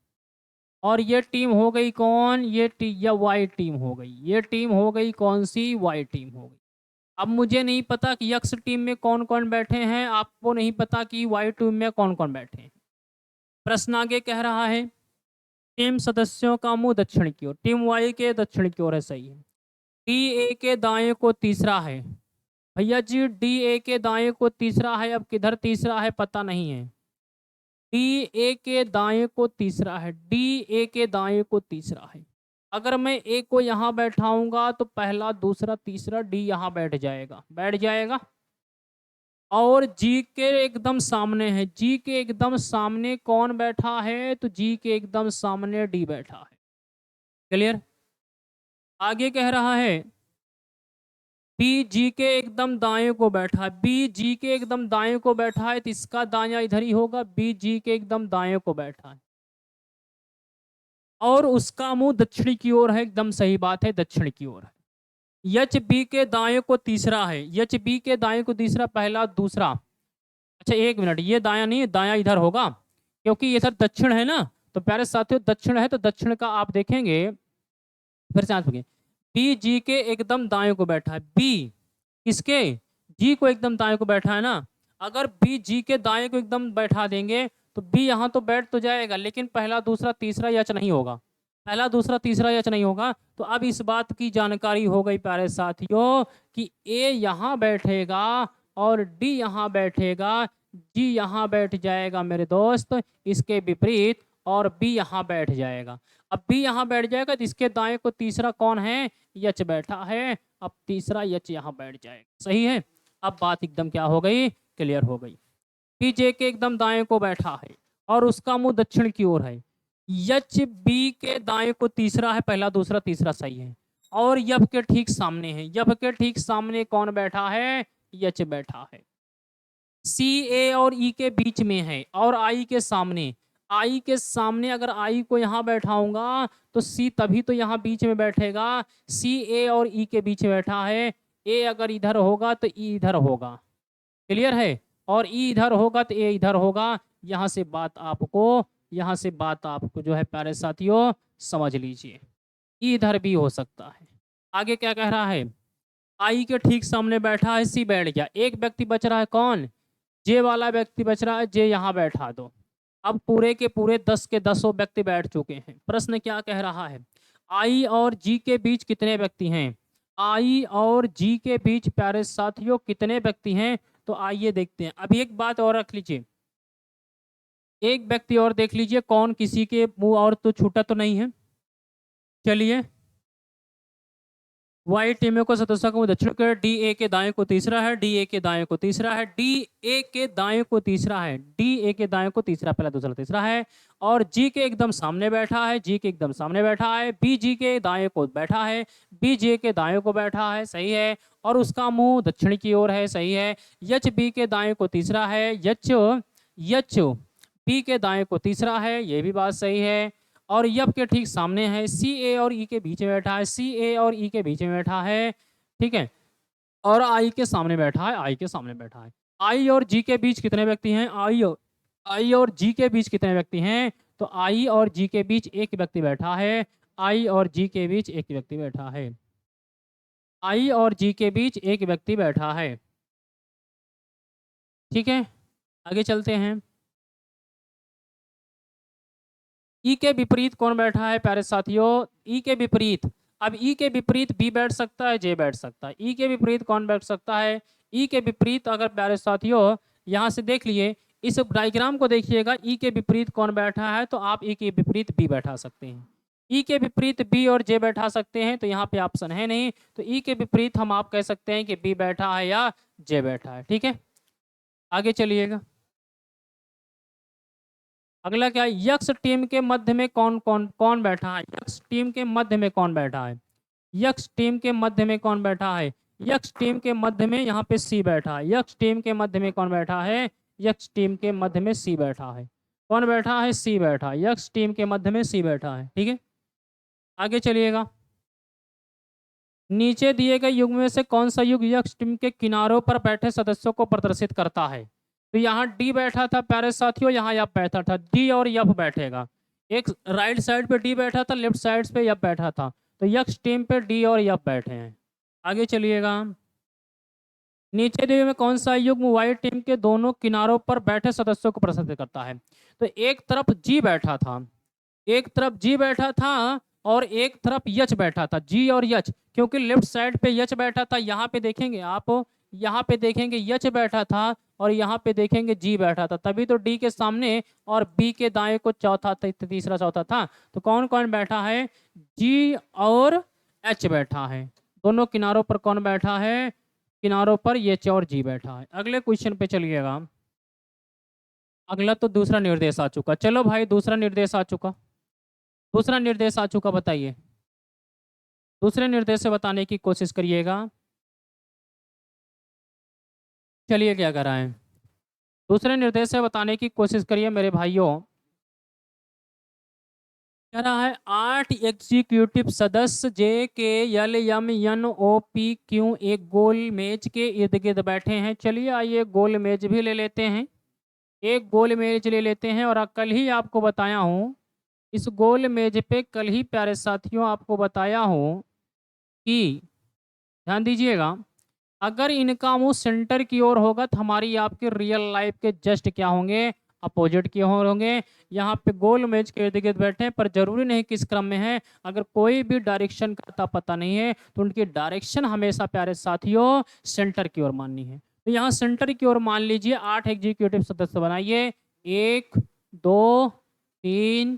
और ये टीम हो गई कौन? या वाई टीम हो गई। ये टीम हो गई कौन सी? वाई टीम हो गई। अब मुझे नहीं पता कि एक्स टीम में कौन कौन बैठे हैं, आपको नहीं पता कि वाई टीम में कौन कौन बैठे हैं। प्रश्न आगे कह रहा है, टीम सदस्यों का मुंह दक्षिण की ओर। टीम वाई के दक्षिण की ओर है, सही है। डी ए के दाएं को तीसरा है। भैया जी, डी ए के दाएं को तीसरा है। अब किधर तीसरा है पता नहीं है। डी ए के दाएं को तीसरा है। डी ए के दाएं को तीसरा है। अगर मैं ए को यहाँ बैठाऊंगा तो पहला दूसरा तीसरा डी यहाँ बैठ जाएगा। बैठ जाएगा। और जी के एकदम सामने है। जी के एकदम सामने कौन बैठा है? तो जी के एकदम सामने डी बैठा है। क्लियर? आगे कह रहा है, बी जी के एकदम दाएं को बैठा है। बी जी के एकदम दाएं को बैठा है तो इसका दायां इधर ही होगा। बी जी के एकदम दाएं को बैठा है और उसका मुंह दक्षिणी की ओर है। एकदम सही बात है, दक्षिण की ओर है। एच बी के दाएं को तीसरा है। एच बी के दाएं को तीसरा, पहला दूसरा। अच्छा एक मिनट, ये दायां नहीं, दायां इधर होगा क्योंकि ये इधर दक्षिण है ना। तो प्यारे साथियों, दक्षिण है तो दक्षिण का आप देखेंगे। फिर से बी जी के एकदम दाएं को बैठा है। बी किसके? जी को एकदम दाएं को बैठा है ना। अगर बी जी के दाएं को एकदम बैठा देंगे तो बी यहाँ तो बैठ तो जाएगा, लेकिन पहला दूसरा तीसरा यच नहीं होगा। पहला दूसरा तीसरा यच नहीं होगा। तो अब इस बात की जानकारी हो गई प्यारे साथियों कि ए यहाँ बैठेगा और डी यहाँ बैठेगा। जी यहाँ बैठ जाएगा मेरे दोस्त, इसके विपरीत, और बी यहाँ बैठ जाएगा। अब बी यहाँ बैठ जाएगा तो इसके दाएं को तीसरा कौन है? यच बैठा है। अब तीसरा यच यहाँ बैठ जाएगा। सही है। अब बात एकदम क्या हो गई? क्लियर हो गई। बी जे के एकदम दाएं को बैठा है और उसका मुंह दक्षिण की ओर है। यच बी के दाएं को तीसरा है। पहला दूसरा तीसरा सही है। और यफ के ठीक सामने है। यफ के ठीक सामने कौन बैठा है? यच बैठा है। सी ए और ई के बीच में है और आई के सामने। आई के सामने अगर आई को यहाँ बैठाऊंगा तो सी तभी तो यहाँ बीच में बैठेगा। सी ए और ई के बीच में बैठा है। ए अगर इधर होगा तो ई इधर होगा। क्लियर है? और ई इधर होगा तो ए इधर होगा। यहाँ से बात आपको जो है प्यारे साथियों समझ लीजिए। ई इधर भी हो सकता है। आगे क्या कह रहा है? आई के ठीक सामने बैठा है, सी बैठ गया। एक व्यक्ति बच रहा है, कौन? जे वाला व्यक्ति बच रहा है। जे यहाँ बैठा दो। अब पूरे के पूरे 10 के 10 व्यक्ति बैठ चुके हैं। प्रश्न क्या कह रहा है? आई और जी के बीच कितने व्यक्ति हैं? आई और जी के बीच प्यारे साथियों कितने व्यक्ति हैं? तो आइए देखते हैं। अब एक बात और रख लीजिए, एक व्यक्ति और देख लीजिए, कौन किसी के मुंह और तो छूटा तो नहीं है। चलिए, वाई टीमों को सदस्यों को दक्षिण के डी ए के दाएं को तीसरा है, डी ए के दाएं को तीसरा है, डी ए के दाएं को तीसरा है, डी ए के दाएं को तीसरा, पहला दूसरा तीसरा है, और जी के एकदम सामने बैठा है, जी के एकदम सामने बैठा है, बी जी के दाएं को बैठा है, बी जे के दाएं को बैठा है, सही है, और उसका मुंह दक्षिण की ओर है, सही है। यच बी के दाएं को तीसरा है, यच यच बी के दाएं को तीसरा है, ये भी बात सही है। और यप के ठीक सामने है, सी ए और ई के बीच में बैठा है, सी ए और ई के बीच में बैठा है, ठीक है, और आई के सामने बैठा है, आई के सामने बैठा है। आई और जी के बीच कितने व्यक्ति हैं? आई और जी के बीच कितने व्यक्ति हैं? तो आई और जी के बीच एक व्यक्ति बैठा है, आई और जी के बीच एक व्यक्ति बैठा है, आई और जी के बीच एक व्यक्ति बैठा है, ठीक है। आगे चलते हैं। ई के विपरीत कौन बैठा है प्यारे साथियों? ई के विपरीत, अब ई के विपरीत बी बैठ सकता है, जे बैठ सकता है। ई के विपरीत कौन बैठ सकता है? ई के विपरीत अगर प्यारे साथियों यहाँ से देख लिए, इस डायग्राम को देखिएगा, ई के विपरीत कौन बैठा है, तो आप ई के विपरीत बी बैठा सकते हैं। ई के विपरीत बी और जे बैठा सकते हैं, तो यहाँ पे ऑप्शन है नहीं, तो ई के विपरीत हम आप कह सकते हैं कि बी बैठा है या जे बैठा है, ठीक है। आगे चलिएगा। अगला क्या है? यक्स टीम के मध्य में कौन कौन कौन बैठा है? यक्स टीम के मध्य में कौन बैठा है? यक्स टीम के मध्य में कौन बैठा है? यक्स टीम के मध्य में यहाँ पे सी बैठा है। यक्स टीम के मध्य में कौन बैठा है? यक्स टीम के मध्य में सी बैठा है। कौन बैठा है? सी बैठा है। यक्स टीम के मध्य में सी बैठा है, ठीक है। आगे चलिएगा। नीचे दिए गए युग में से कौन सा युग यक्स टीम के किनारों पर बैठे सदस्यों को प्रदर्शित करता है? तो यहाँ डी बैठा था प्यारे साथियों, यहाँ यफ बैठा था, डी और यफ बैठेगा। एक राइट साइड पे डी बैठा था, लेफ्ट साइड पे यफ बैठा था, तो यक्स टीम पे डी और यफ बैठे हैं। आगे चलिएगा। नीचे दिए में कौन सा युग्म वाई टीम के दोनों किनारों पर बैठे सदस्यों को प्रदर्शित करता है? तो एक तरफ जी बैठा था, एक तरफ जी बैठा था और एक तरफ यच बैठा था, जी और यच, क्योंकि लेफ्ट साइड पे यच बैठा था। यहाँ पे देखेंगे आप, यहाँ पे देखेंगे यच बैठा था और यहाँ पे देखेंगे जी बैठा था, तभी तो डी के सामने और बी के दाएं को चौथा तीसरा चौथा था। तो कौन कौन बैठा है? जी और एच बैठा है। दोनों किनारों पर कौन बैठा है? किनारों पर एच और जी बैठा है। अगले क्वेश्चन पे चलिएगा। अगला तो दूसरा निर्देश आ चुका, चलो भाई दूसरा निर्देश आ चुका, दूसरा निर्देश आ चुका, बताइए। दूसरे निर्देश से बताने की कोशिश करिएगा। चलिए क्या कर रहे हैं, दूसरे निर्देश से बताने की कोशिश करिए मेरे भाइयों। कह रहा है 8 एग्जीक्यूटिव सदस्य J K L M N O P Q एक गोल मेज के इर्द गिर्द बैठे हैं। चलिए आइए गोल मेज भी ले लेते हैं, एक गोल मेज ले लेते हैं। और कल ही आपको बताया हूँ, इस गोल मेज पे कल ही प्यारे साथियों आपको बताया हूँ कि ध्यान दीजिएगा, अगर इनका मुंह सेंटर की ओर होगा तो हमारी आपके रियल लाइफ के जस्ट क्या होंगे? अपोजिट की ओर होंगे। यहाँ पे गोल मेज के इर्द गिर्द बैठे हैं, पर जरूरी नहीं किस क्रम में है। अगर कोई भी डायरेक्शन का पता नहीं है तो उनकी डायरेक्शन हमेशा प्यारे साथियों सेंटर की ओर माननी है। तो यहाँ सेंटर की ओर मान लीजिए 8 एग्जीक्यूटिव सदस्य बनाइए, 1 2 3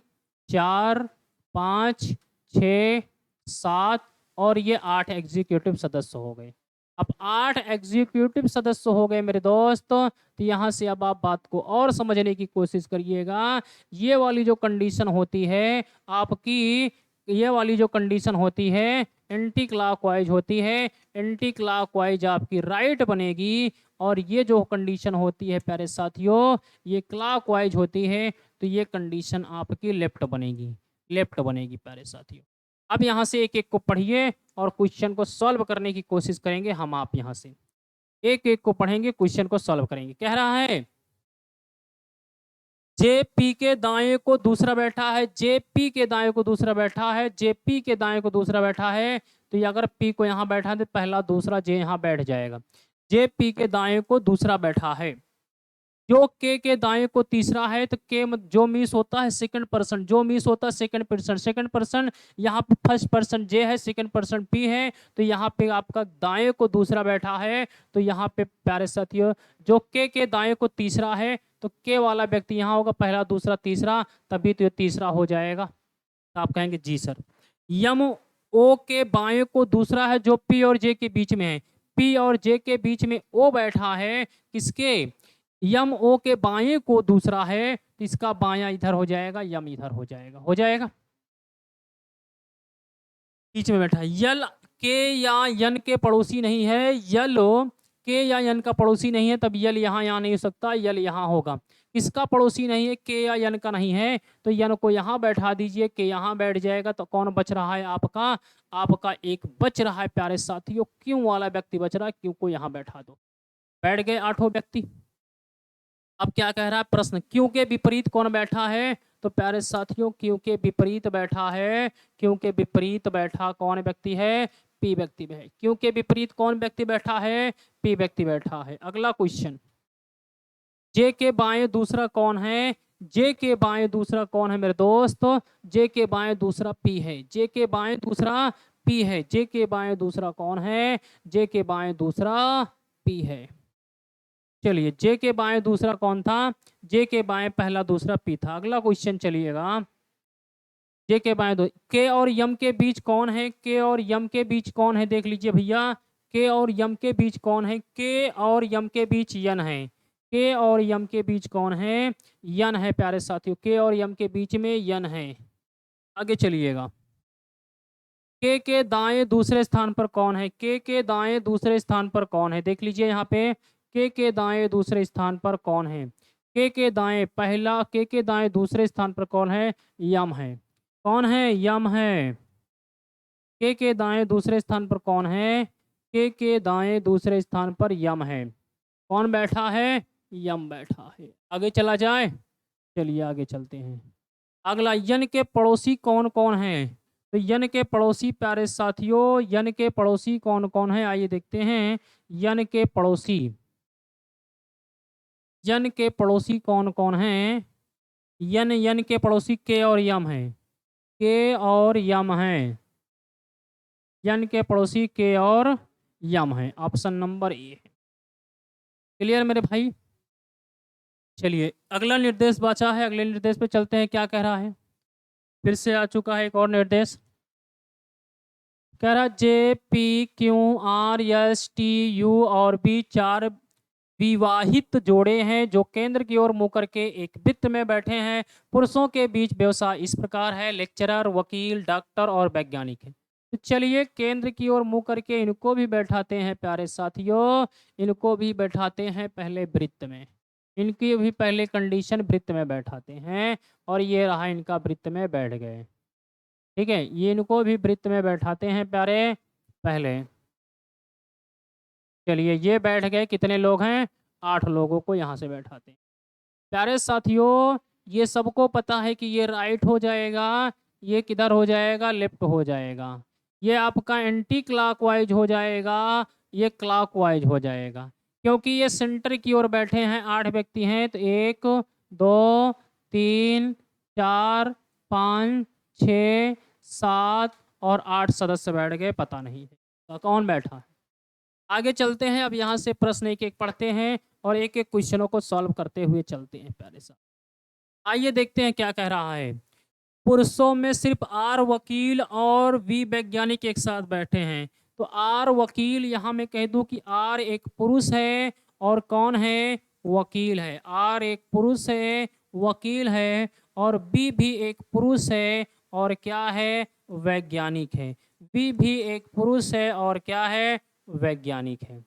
4 5 6 7 और ये 8 एग्जीक्यूटिव सदस्य हो गए। अब 8 एग्जीक्यूटिव सदस्य हो गए मेरे दोस्त। तो यहाँ से अब आप बात को और समझने की कोशिश करिएगा। ये वाली जो कंडीशन होती है आपकी, ये वाली जो कंडीशन होती है एंटी क्लॉकवाइज होती है, एंटी क्लॉकवाइज आपकी राइट बनेगी। और ये जो कंडीशन होती है प्यारे साथियों, ये क्लॉकवाइज होती है, तो ये कंडीशन आपकी लेफ्ट बनेगी, लेफ्ट बनेगी प्यारे साथियों। अब यहाँ से एक एक को पढ़िए और क्वेश्चन को सॉल्व करने की कोशिश करेंगे हम। आप यहाँ से एक एक को पढ़ेंगे, क्वेश्चन को सॉल्व करेंगे। कह रहा है जेपी के दाएं को दूसरा बैठा है, जेपी के दाएं को दूसरा बैठा है, जेपी के दाएं को दूसरा बैठा है। तो ये अगर पी को यहाँ बैठा तो पहला दूसरा जे यहाँ बैठ जाएगा। जेपी के दाएं को दूसरा बैठा है, जो के दाएं को तीसरा है, तो के जो मिस होता है सेकंड पर्सन, जो मिस होता है सेकंड पर्सन, सेकंड पर्सन यहाँ पे फर्स्ट पर्सन जे है, सेकंड पर्सन पी है। तो यहाँ पे आपका दाएं को दूसरा बैठा है, तो यहाँ पे प्यारे साथियों जो के दाएं को तीसरा है, तो के वाला व्यक्ति यहाँ होगा, पहला दूसरा तीसरा, तभी तो ये तीसरा हो जाएगा। तो आप कहेंगे जी सर। यम ओ के बाएं को दूसरा है जो पी और जे के बीच में है, पी और जे के बीच में ओ बैठा है, किसके, यम ओ के बाएं को दूसरा है, तो इसका बायां इधर हो जाएगा, यम इधर हो जाएगा, हो जाएगा, बीच में बैठा है। यल के या यन के पड़ोसी नहीं है, यल के या यन का पड़ोसी नहीं है, तब यल यहाँ नहीं हो सकता, यल यहाँ होगा। किसका पड़ोसी नहीं है, के या यन का नहीं है, तो यन को यहाँ बैठा दीजिए, के यहाँ बैठ जाएगा, तो कौन बच रहा है आपका, आपका एक बच रहा है प्यारे साथियों, क्यों वाला व्यक्ति बच रहा है, क्यों को यहाँ बैठा दो, बैठ गए 8 व्यक्ति। अब क्या कह रहा है प्रश्न, क्यों के विपरीत कौन बैठा है, तो प्यारे साथियों क्यों के विपरीत बैठा है, क्यों के विपरीत बैठा कौन व्यक्ति है, पी व्यक्ति है। क्यों के विपरीत कौन व्यक्ति बैठा है, पी व्यक्ति बैठा है। अगला क्वेश्चन, जे के बाएं दूसरा कौन है, जे के बाएं दूसरा कौन है मेरे दोस्त, जे के बाएं दूसरा पी है, जे के बाएं दूसरा पी है, जे के बाएं दूसरा कौन है, जे के बाएं दूसरा पी है। चलिए जे के बाएं दूसरा कौन था, जे के बाएं पहला दूसरा पी था। अगला क्वेश्चन चलिएगा, जे के बाएं दो, के और यम के बीच कौन है, के और यम के बीच कौन है, देख लीजिए भैया, के और यम के बीच कौन है, के और यम के बीच यन है, के और यम के बीच कौन है, यन है प्यारे साथियों, के और यम के बीच में यन है। आगे चलिएगा, के दाएं दूसरे स्थान पर कौन है, के दाएं दूसरे स्थान पर कौन है, देख लीजिए यहाँ पे, के दाएं दूसरे स्थान पर कौन है, के दाएं पहला, के दाएं दूसरे स्थान पर कौन है, यम है, कौन है, यम है। के दाएं दूसरे स्थान पर कौन है, के दाएं दूसरे स्थान पर यम है, कौन बैठा है, यम बैठा है। आगे चला जाए, चलिए आगे चलते हैं। अगला, यन के पड़ोसी कौन कौन है, तो यन के पड़ोसी प्यारे साथियों, यन के पड़ोसी कौन कौन है, आइए देखते हैं। यन के पड़ोसी, यन के पड़ोसी कौन कौन है, यन के पड़ोसी के और यम है, के और यम है, यन के पड़ोसी के और यम है, ऑप्शन नंबर ए है। क्लियर मेरे भाई। चलिए अगला निर्देश बचा है, अगले निर्देश पे चलते हैं, क्या कह रहा है, फिर से आ चुका है एक और निर्देश, कह रहा J P Q R S T U और बी 4 विवाहित जोड़े हैं जो केंद्र की ओर मुंह करके एक वृत्त में बैठे हैं। पुरुषों के बीच व्यवसाय इस प्रकार है, लेक्चरर, वकील, डॉक्टर और वैज्ञानिक है। तो चलिए केंद्र की ओर मुंह करके इनको भी बैठाते हैं प्यारे साथियों, इनको भी बैठाते हैं पहले वृत्त में, इनकी भी पहले कंडीशन वृत्त में बैठाते हैं, और ये रहा इनका वृत्त में बैठ गए। ठीक है, ये इनको भी वृत्त में बैठाते हैं प्यारे पहले। चलिए ये बैठ गए, कितने लोग हैं, 8 लोगों को यहाँ से बैठाते हैं। प्यारे साथियों ये सबको पता है कि ये राइट हो जाएगा, ये किधर हो जाएगा, लेफ्ट हो जाएगा, ये आपका एंटी क्लॉकवाइज हो जाएगा, ये क्लॉकवाइज हो जाएगा, क्योंकि ये सेंटर की ओर बैठे हैं, 8 व्यक्ति हैं, तो 1 2 3 4 5 6 7 और 8 सदस्य बैठ गए, पता नहीं है तो कौन बैठा है। आगे चलते हैं, अब यहाँ से प्रश्न एक एक पढ़ते हैं और एक एक क्वेश्चनों को सॉल्व करते हुए चलते हैं प्यारे साहब। आइए देखते हैं क्या कह रहा है। पुरुषों में सिर्फ आर वकील और वी वैज्ञानिक एक साथ बैठे हैं, तो आर वकील, यहाँ मैं कह दूं कि आर एक पुरुष है और कौन है, वकील है, आर एक पुरुष है, वकील है, और बी भी एक पुरुष है और क्या है, वैज्ञानिक है, बी भी एक पुरुष है और क्या है, वैज्ञानिक है।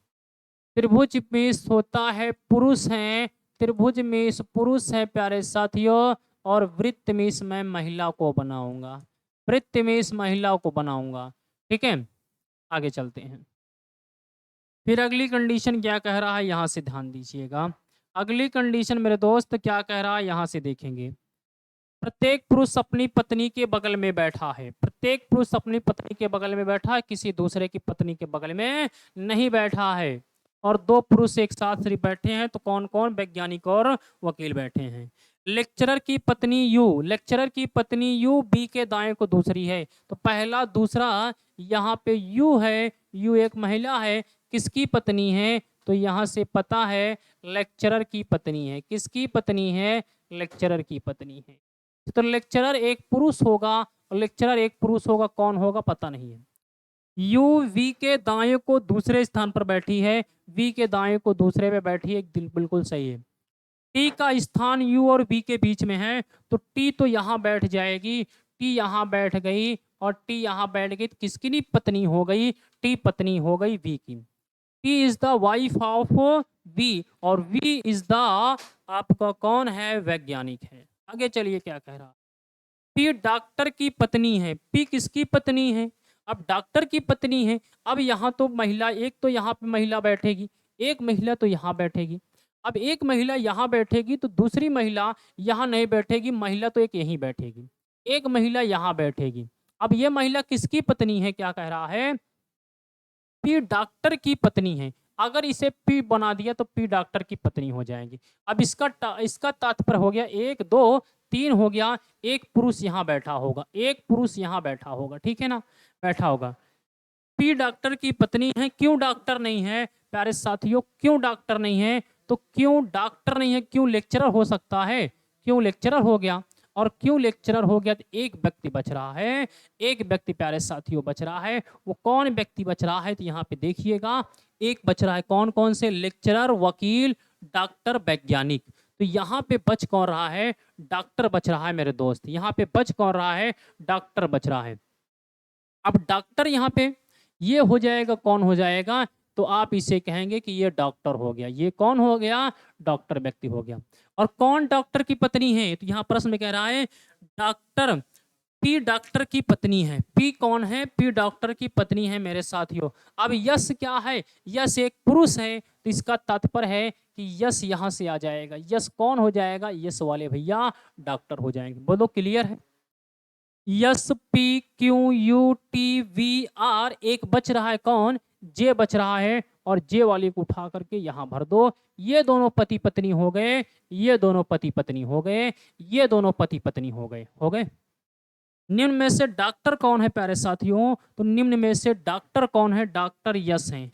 त्रिभुज में होता है पुरुष हैं, त्रिभुज में पुरुष है प्यारे साथियों, और वृत्त में मैं महिला को बनाऊंगा, वृत्त में इस महिला को बनाऊंगा। ठीक है, आगे चलते हैं। फिर अगली कंडीशन क्या कह रहा है, यहाँ से ध्यान दीजिएगा। अगली कंडीशन मेरे दोस्त क्या कह रहा है, यहाँ से देखेंगे। प्रत्येक पुरुष अपनी पत्नी के बगल में बैठा है, प्रत्येक पुरुष अपनी पत्नी के बगल में बैठा है, किसी दूसरे की पत्नी के बगल में नहीं बैठा है, और 2 पुरुष एक साथ सिर्फ बैठे हैं, तो कौन कौन, वैज्ञानिक और वकील बैठे हैं। लेक्चरर की पत्नी यू, लेक्चरर की पत्नी यू बी के दाएं को दूसरी है, तो पहला दूसरा यहाँ पे यू है, यू एक महिला है, किसकी पत्नी है, तो यहाँ से पता है लेक्चरर की पत्नी है, किसकी पत्नी है, लेक्चरर की पत्नी है। तो लेक्चरर एक पुरुष होगा, लेक्चरर एक पुरुष होगा, कौन होगा पता नहीं है। यू वी के दाएं को दूसरे स्थान पर बैठी है, वी के दाएं को दूसरे पे बैठी है, बिल्कुल सही है। टी का स्थान यू और वी के बीच में है, तो टी तो यहाँ बैठ जाएगी, टी यहाँ बैठ गई और टी यहाँ बैठ गई, तो किसकी नहीं पत्नी हो गई, टी पत्नी हो गई वी की। T is the wife of V और वी इज द आपका कौन है, वैज्ञानिक है। आगे चलिए क्या कह रहा, पी डॉक्टर की पत्नी है, पी किसकी पत्नी है, अब डॉक्टर की पत्नी है। अब यहाँ तो महिला, एक तो यहाँ पे महिला बैठेगी, एक महिला तो यहाँ बैठेगी। अब एक महिला यहाँ बैठेगी तो दूसरी महिला यहाँ नहीं बैठेगी, महिला तो एक यहीं बैठेगी, एक महिला यहाँ बैठेगी। अब ये महिला किसकी पत्नी है, क्या कह रहा है, पी डॉक्टर की पत्नी है। अगर इसे पी बना दिया तो पी डॉक्टर की पत्नी हो जाएगी। अब इसका तात्पर्य हो गया, एक दो तीन हो गया, एक पुरुष यहाँ बैठा होगा, एक पुरुष यहाँ बैठा होगा, ठीक है ना, बैठा होगा। पी डॉक्टर की पत्नी है, क्यों डॉक्टर नहीं है प्यारे साथियों, क्यों डॉक्टर नहीं है, तो क्यों डॉक्टर नहीं है, क्यों लेक्चरर हो सकता है, क्यों लेक्चरर हो गया, और क्यों लेक्चरर हो गया, तो एक व्यक्ति बच रहा है, एक व्यक्ति प्यारे साथियों बच रहा है। वो कौन व्यक्ति बच रहा है, तो यहाँ पे देखिएगा एक बच रहा है, कौन कौन से, लेक्चरर, वकील, डॉक्टर, वैज्ञानिक। तो यहाँ पे बच कौन रहा है, डॉक्टर बच रहा है मेरे दोस्त, यहाँ पे बच कौन रहा है, डॉक्टर बच रहा है। अब डॉक्टर यहाँ पे ये हो जाएगा, कौन हो जाएगा, तो आप इसे कहेंगे कि ये डॉक्टर हो गया, ये कौन हो गया, डॉक्टर व्यक्ति हो गया। और कौन डॉक्टर की पत्नी है, तो यहाँ प्रश्न में कह रहा है डॉक्टर, पी डॉक्टर की पत्नी है, पी कौन है, पी डॉक्टर की पत्नी है मेरे साथियों। अब यस क्या है, यस एक पुरुष है, तो इसका तात्पर्य है कि यस यहाँ से आ जाएगा, यस कौन हो जाएगा, यस वाले भैया डॉक्टर हो जाएंगे। बोलो क्लियर है, yes P Q U T V R, एक बच रहा है कौन, जे बच रहा है, और जे वाले को उठा करके यहाँ भर दो। ये दोनों पति पत्नी हो गए, ये दोनों पति पत्नी हो गए, ये दोनों पति पत्नी हो गए, हो गए। निम्न में से डॉक्टर कौन है प्यारे साथियों, तो निम्न में से डॉक्टर कौन है, डॉक्टर यस हैं।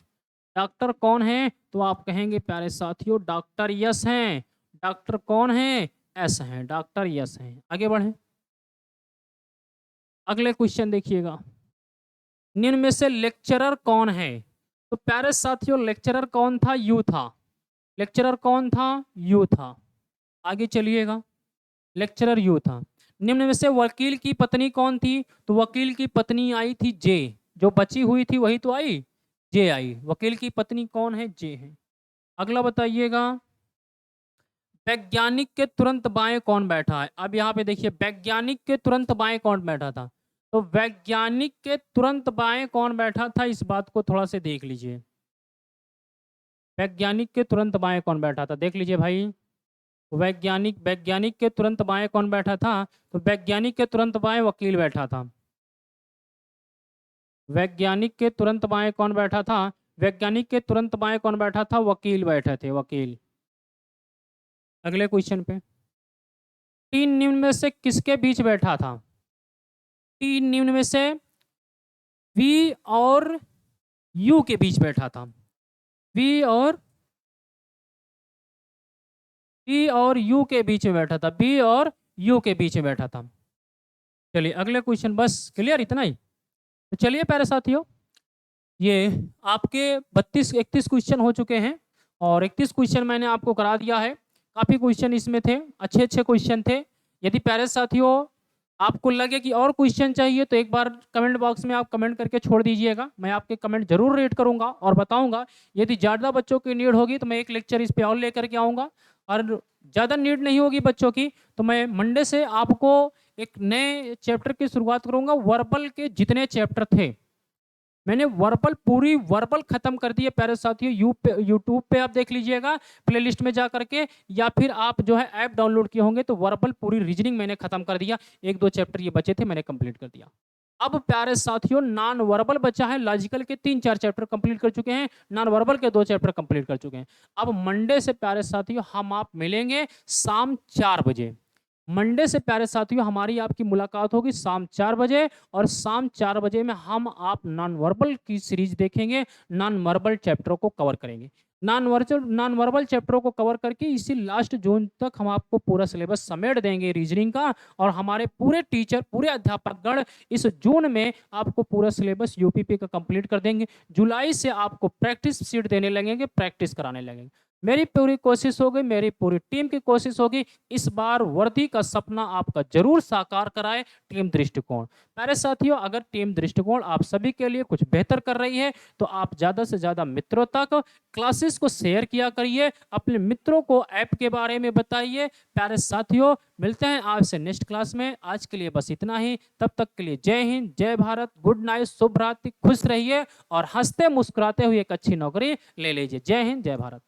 डॉक्टर कौन है, तो आप कहेंगे प्यारे साथियों डॉक्टर यस हैं। डॉक्टर कौन है, एस हैं, डॉक्टर यस हैं। आगे बढ़े, अगले क्वेश्चन देखिएगा, निम्न में से लेक्चरर कौन है, तो प्यारे साथियों लेक्चरर कौन था, यू था, लेक्चरर कौन था, यू था। आगे चलिएगा, लेक्चरर यू था। निम्न में से वकील की पत्नी कौन थी, तो वकील की पत्नी आई थी जे, जो बची हुई थी वही तो आई, जे आई। वकील की पत्नी कौन है, जे है। अगला बताइएगा, वैज्ञानिक के तुरंत बाएं कौन बैठा है। अब यहाँ पे देखिए वैज्ञानिक के तुरंत बाएं कौन बैठा था, तो वैज्ञानिक के तुरंत बाएं कौन बैठा था, इस बात को थोड़ा से देख लीजिए। वैज्ञानिक के तुरंत बाएं कौन बैठा था, देख लीजिए भाई। वैज्ञानिक के तुरंत बाएं कौन बैठा था, तो वैज्ञानिक के तुरंत बाएं वकील बैठा था। वैज्ञानिक के तुरंत बाएं कौन बैठा था, वैज्ञानिक के तुरंत बाएं कौन बैठा था, वकील बैठे थे, वकील। अगले क्वेश्चन पे, तीन निम्न में से किसके बीच बैठा था, तीन निम्न में से वी और यू के बीच बैठा था, वी और यू के बीच में बैठा था, बी और यू के बीच में बैठा था। चलिए अगले क्वेश्चन, बस क्लियर इतना ही। तो चलिए प्यारे साथियों, ये आपके 32-31 क्वेश्चन हो चुके हैं और 31 क्वेश्चन मैंने आपको करा दिया है। काफ़ी क्वेश्चन इसमें थे, अच्छे अच्छे क्वेश्चन थे। यदि प्यारे साथियों आपको लगे कि और क्वेश्चन चाहिए तो एक बार कमेंट बॉक्स में आप कमेंट करके छोड़ दीजिएगा, मैं आपके कमेंट जरूर रीड करूंगा और बताऊंगा। यदि ज़्यादा बच्चों की नीड होगी तो मैं एक लेक्चर इस पे और लेकर के आऊँगा, और ज़्यादा नीड नहीं होगी बच्चों की तो मैं मंडे से आपको एक नए चैप्टर की शुरुआत करूँगा। वर्बल के जितने चैप्टर थे मैंने पूरी वर्बल खत्म कर दी है प्यारे साथियों। यूट्यूब पे आप देख लीजिएगा प्लेलिस्ट में जा करके, या फिर आप जो है ऐप डाउनलोड किए होंगे, तो वर्बल पूरी रीजनिंग मैंने खत्म कर दिया। एक दो चैप्टर ये बचे थे, मैंने कंप्लीट कर दिया। अब प्यारे साथियों नॉन वर्बल बचा है, लॉजिकल के 3-4 चैप्टर कंप्लीट कर चुके हैं, नॉन वर्बल के 2 चैप्टर कंप्लीट कर चुके हैं। अब मंडे से प्यारे साथियों हम आप मिलेंगे शाम 4 बजे। मंडे से प्यारे साथियों हमारी आपकी मुलाकात होगी शाम 4 बजे, और शाम 4 बजे में हम आप नॉन वर्बल की सीरीज देखेंगे, नॉन वर्बल चैप्टरों को कवर करेंगे। नॉन वर्बल चैप्टरों को कवर करके इसी लास्ट जून तक हम आपको पूरा सिलेबस समेट देंगे रीजनिंग का, और हमारे पूरे टीचर, पूरे अध्यापकगण इस जून में आपको पूरा सिलेबस यूपीपी का कंप्लीट कर देंगे। जुलाई से आपको प्रैक्टिस शीट देने लगेंगे, प्रैक्टिस कराने लगेंगे। मेरी पूरी कोशिश होगी, मेरी पूरी टीम की कोशिश होगी, इस बार वर्दी का सपना आपका जरूर साकार कराए टीम दृष्टिकोण। प्यारे साथियों, अगर टीम दृष्टिकोण आप सभी के लिए कुछ बेहतर कर रही है तो आप ज़्यादा से ज़्यादा मित्रों तक क्लासेस को शेयर किया करिए, अपने मित्रों को ऐप के बारे में बताइए। प्यारे साथियों, मिलते हैं आपसे नेक्स्ट क्लास में। आज के लिए बस इतना ही। तब तक के लिए जय हिंद, जय भारत, गुड नाइट, शुभ रात्रि, खुश रहिए और हंसते मुस्कुराते हुए एक अच्छी नौकरी ले लीजिए। जय हिंद, जय भारत।